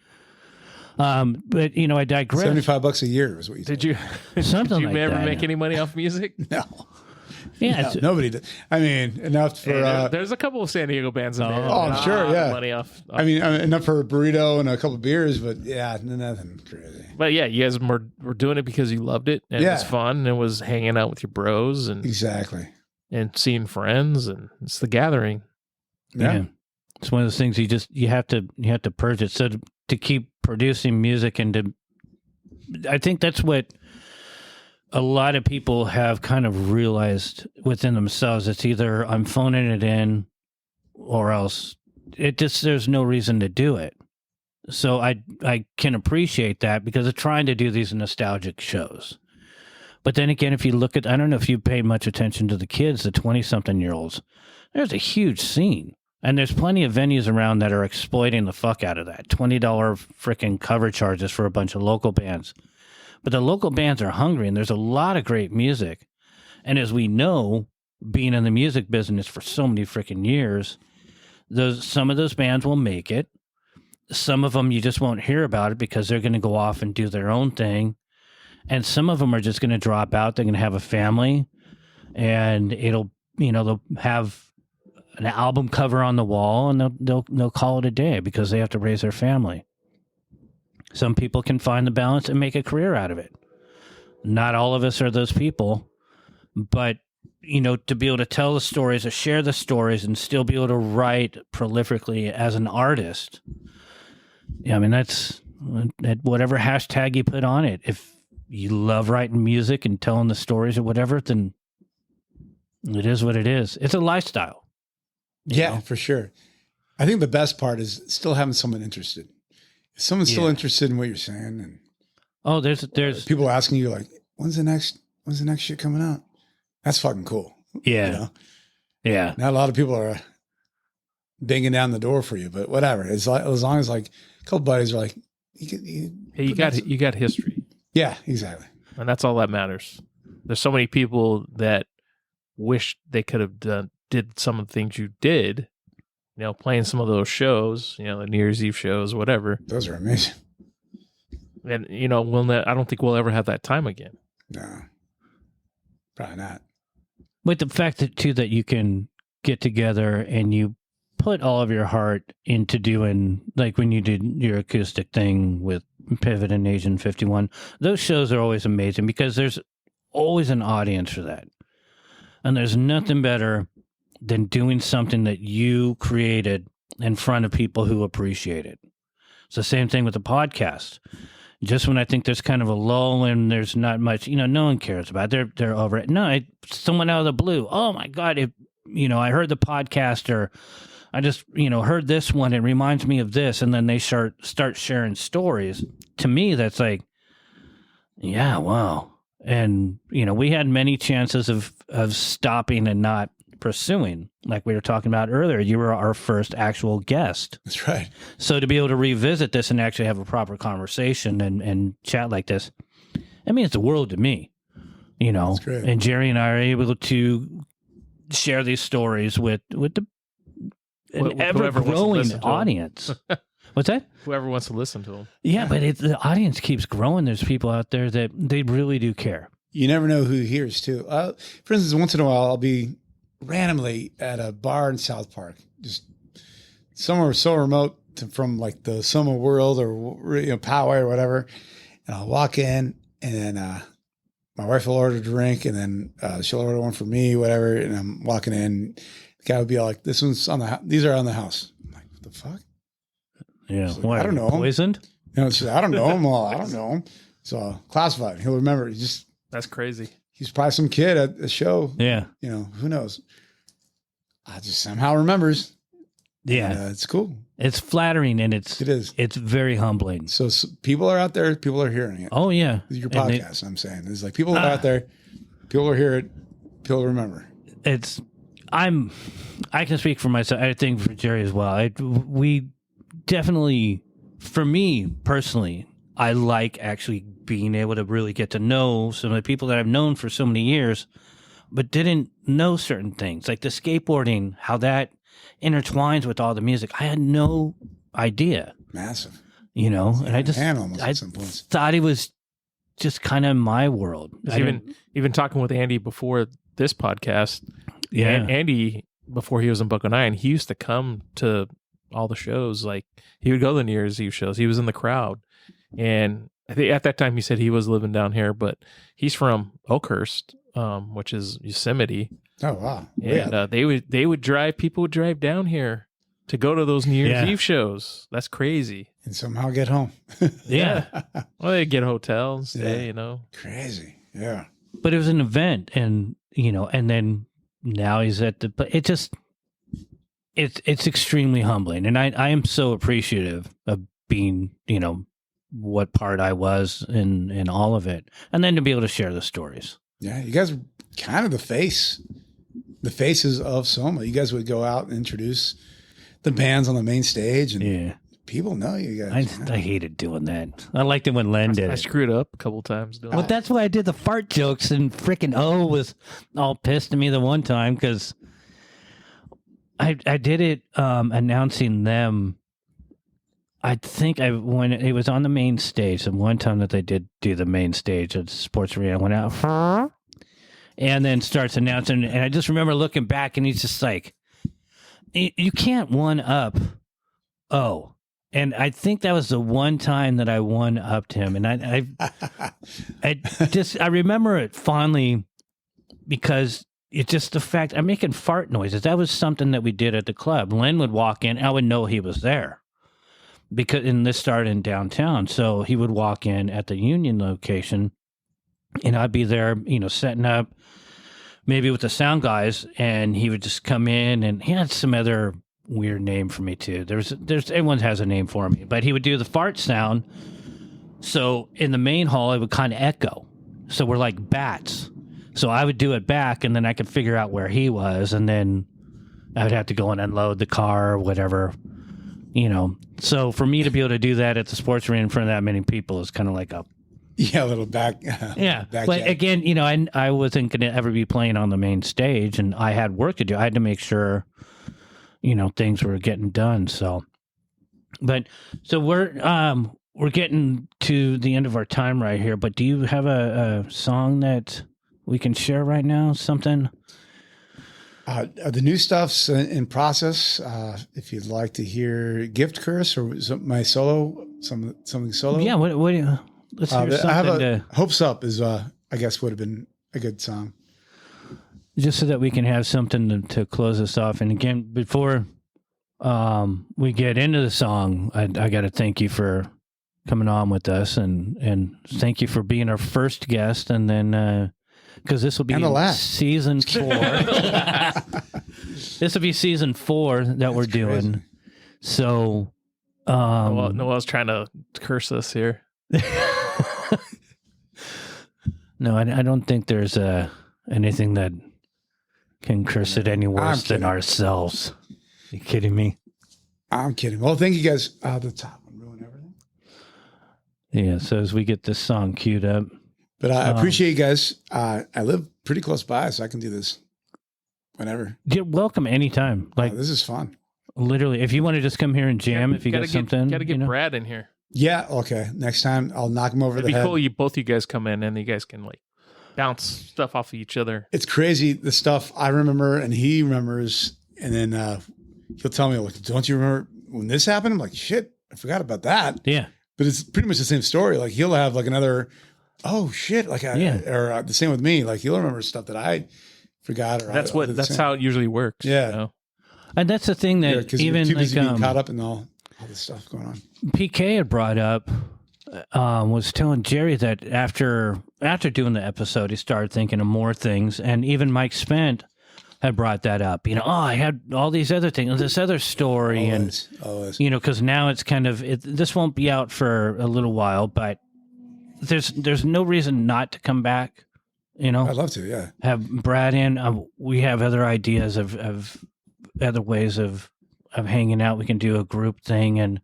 But I digress. $75 a year is what you said. Did you? Something did you like ever that. make any money off music? No. Yeah, No, nobody did. I mean, enough for. There's a couple of San Diego bands in there. I'm sure. Yeah. Money off. I mean, enough for a burrito and a couple of beers, but yeah, nothing crazy. But yeah, you guys were doing it because you loved it and it was fun and it was hanging out with your bros and exactly and seeing friends, and it's the gathering. Yeah. It's one of those things you have to purge it. So to keep producing music I think that's what a lot of people have kind of realized within themselves. It's either I'm phoning it in or else there's no reason to do it. So I can appreciate that because of trying to do these nostalgic shows. But then again, if you look at, I don't know if you pay much attention to the kids, the 20-something-year-olds, there's a huge scene. And there's plenty of venues around that are exploiting the fuck out of that. $20 freaking cover charges for a bunch of local bands. But the local bands are hungry, and there's a lot of great music. And as we know, being in the music business for so many freaking years, some of those bands will make it. Some of them you just won't hear about it because they're going to go off and do their own thing. And some of them are just going to drop out. They're going to have a family, and they'll have an album cover on the wall, and they'll call it a day because they have to raise their family. Some people can find the balance and make a career out of it. Not all of us are those people, but to be able to tell the stories or share the stories and still be able to write prolifically as an artist. Yeah, I mean, that's whatever hashtag you put on it. If you love writing music and telling the stories or whatever, then it is what it is. It's a lifestyle. Yeah, for sure. I think the best part is still having someone interested. If someone's still interested in what you're saying, and there's people asking you like, when's the next shit coming out? That's fucking cool. Yeah. Yeah. Not a lot of people are banging down the door for you, but whatever. It's like, as long as like a couple buddies are like, you got history. Yeah, exactly. And that's all that matters. There's so many people that wish they could have did some of the things you did, playing some of those shows, the New Year's Eve shows, whatever. Those are amazing. And, I don't think we'll ever have that time again. No, probably not. With the fact that you can get together and you put all of your heart into doing, like when you did your acoustic thing with Pivot and Asian 51, those shows are always amazing because there's always an audience for that. And there's nothing better than doing something that you created in front of people who appreciate it. It's the same thing with the podcast. Just when I think there's kind of a lull and there's not much, no one cares about it. They're over it. No, someone out of the blue. Oh my God. I heard the podcast, or I just, heard this one. It reminds me of this. And then they start sharing stories. To me, that's like, yeah, wow. And, we had many chances of stopping and not pursuing. Like we were talking about earlier, you were our first actual guest. That's right. So to be able to revisit this and actually have a proper conversation and chat like this, I mean, it's the world to me, That's great. And Jerry and I are able to share these stories with an ever-growing audience. What's that? Whoever wants to listen to them. Yeah, but the audience keeps growing. There's people out there that they really do care. You never know who hears too. For instance, once in a while, I'll be randomly at a bar in South Park, just somewhere so remote from like the Soma world or Poway or whatever. And I'll walk in, and then my wife will order a drink, and then she'll order one for me, whatever. And I'm walking in, the guy would be all like, "This one's on the these are on the house." I'm like, "What the fuck?" Yeah, like, I don't know. Poisoned? I don't know him. Well, I don't know him. So classified. He'll remember. That's crazy. He's probably some kid at a show. Yeah. Who knows? I just somehow remembers. Yeah. And, it's cool. It's flattering, and it is. It's very humbling. So people are out there. People are hearing it. Oh, yeah. This is your podcast, I'm saying. It's like people are out there. People are hear it. People remember. I can speak for myself. I think for Jerry as well. We definitely, for me personally, I like actually being able to really get to know some of the people that I've known for so many years, but didn't know certain things, like the skateboarding, how that intertwines with all the music. I had no idea. Massive. And I thought it was just kind of my world. Even talking with Andy before this podcast, yeah. Andy, before he was in Bucko 9, he used to come to all the shows. Like he would go to the New Year's Eve shows. He was in the crowd. And I think at that time he said he was living down here, but he's from Oakhurst, which is Yosemite. Oh, wow. And they would drive, people would drive down here to go to those New Year's Eve shows. That's crazy. And somehow get home. Yeah. Well, they get hotels, stay, Crazy. Yeah. But it was an event, and, and then now he's but it just, it's extremely humbling. And I am so appreciative of being, what part I was in all of it. And then to be able to share the stories. Yeah. You guys are kind of the faces of Soma. You guys would go out and introduce the bands on the main stage, and people know you guys. I hated doing that. I liked it when Len did it. I screwed up a couple times doing Well, that's why I did the fart jokes, and freaking O was all pissed at me the one time because I did it announcing them. I think when it was on the main stage, and one time that they did do the main stage of the sports arena, went out and then starts announcing, and I just remember looking back, and he's just like, you can't one up O. And I think that was the one time that I one upped him, and I remember it fondly because it's just the fact I'm making fart noises. That was something that we did at the club. Len would walk in, I would know he was there and this started in downtown. So he would walk in at the Union location, and I'd be there, setting up maybe with the sound guys, and he would just come in, and he had some other weird name for me too. There's everyone has a name for me, but he would do the fart sound. So in the main hall, it would kind of echo. So we're like bats. So I would do it back, and then I could figure out where he was, and then I would have to go and unload the car or whatever, So for me to be able to do that at the sports arena in front of that many people is kind of like a little back. Yeah, back but jack. again, I wasn't going to ever be playing on the main stage, and I had work to do. I had to make sure, things were getting done. So we're getting to the end of our time right here. But do you have a song that we can share right now? Something? The new stuff's in process. If you'd like to hear "Gift Curse" or my solo, something solo. Yeah. What do you? Let's hear something. I have "Hopes Up" is I guess would have been a good song. Just so that we can have something to close us off. And again, before we get into the song, I got to thank you for coming on with us, and thank you for being our first guest, and then because this will be season 4. This will be season 4 that we're doing. Crazy. So Noel's trying to curse us here. No, I don't think there's anything that can curse it any worse than ourselves. Are you kidding me? I'm kidding. Well, thank you guys. The top one ruined everything. Yeah, so as we get this song queued up. But I appreciate you guys. I live pretty close by, so I can do this whenever. You're welcome anytime. This is fun. Literally, if you want to just come here and jam, if you got something. Got to get Brad in here. Yeah, okay. Next time, I'll knock him over the head. It'd be cool. Both you guys come in, and you guys can bounce stuff off of each other. It's crazy, the stuff I remember and he remembers, and then he'll tell me, don't you remember when this happened? I'm like, shit, I forgot about that. Yeah. But it's pretty much the same story. He'll have another, oh shit, or the same with me. He'll remember stuff that I forgot. Or that's how it usually works. Yeah. And that's the thing that even too busy being caught up in all this stuff going on. PK had brought up, was telling Jerry that after doing the episode, he started thinking of more things, and even Mike Spent had brought that up. I had all these other things, this other story, always. Because now it's kind of this won't be out for a little while, but there's no reason not to come back. I'd love to. Yeah, have Brad in. We have other ideas of other ways of hanging out. We can do a group thing, and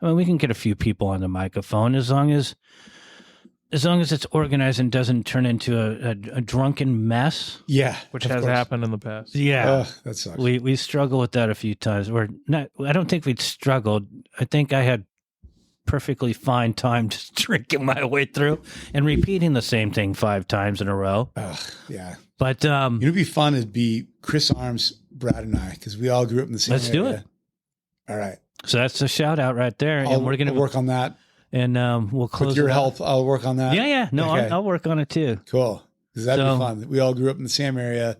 we can get a few people on the microphone as long as it's organized and doesn't turn into a drunken mess. Yeah, which has happened in the past. Yeah, that sucks. We struggle with that a few times. I don't think we'd struggled. I think I had perfectly fine time just drinking my way through and repeating the same thing 5 times in a row. Yeah, but it'd be fun. It'd be Chris Arms, Brad, and I, because we all grew up in the same area. Let's do it. All right. So that's a shout out right there, and we're gonna work on that. And we'll close. With your help, I'll work on that. Yeah. No, okay. I'll work on it too. Cool. Because that'd be fun. We all grew up in the same area.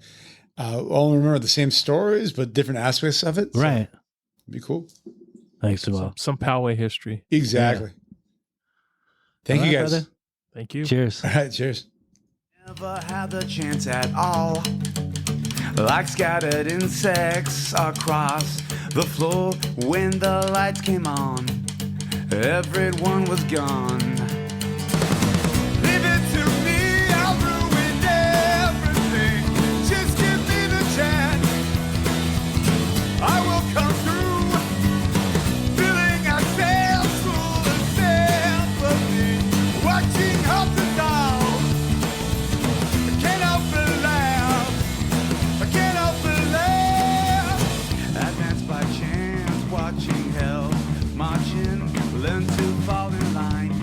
We all remember the same stories, but different aspects of it. So right. It'd be cool. Thanks, well. Some Poway history. Exactly. Yeah. Thank you, guys. Brother. Thank you. Cheers. All right. Cheers. Never had the chance at all. Like scattered insects across the floor when the lights came on. Everyone was gone. Leave it to me, I'll ruin everything. Just give me the chance. I will come through, filling ourselves full of sympathy. Watching up the down. I can't help but laugh. I can't help but laugh. I danced by chance, watching hell marching. Learn to fall in line.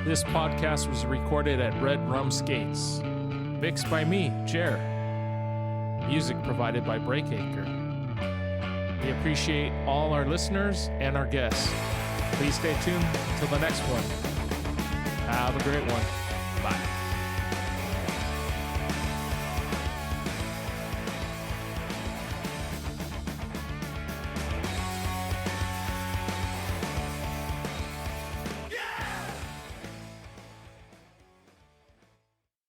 This podcast was recorded at Red Rum Skates. Mixed by me, Jer. Music provided by Breakacre. We appreciate all our listeners and our guests. Please stay tuned until the next one. Have a great one. Bye.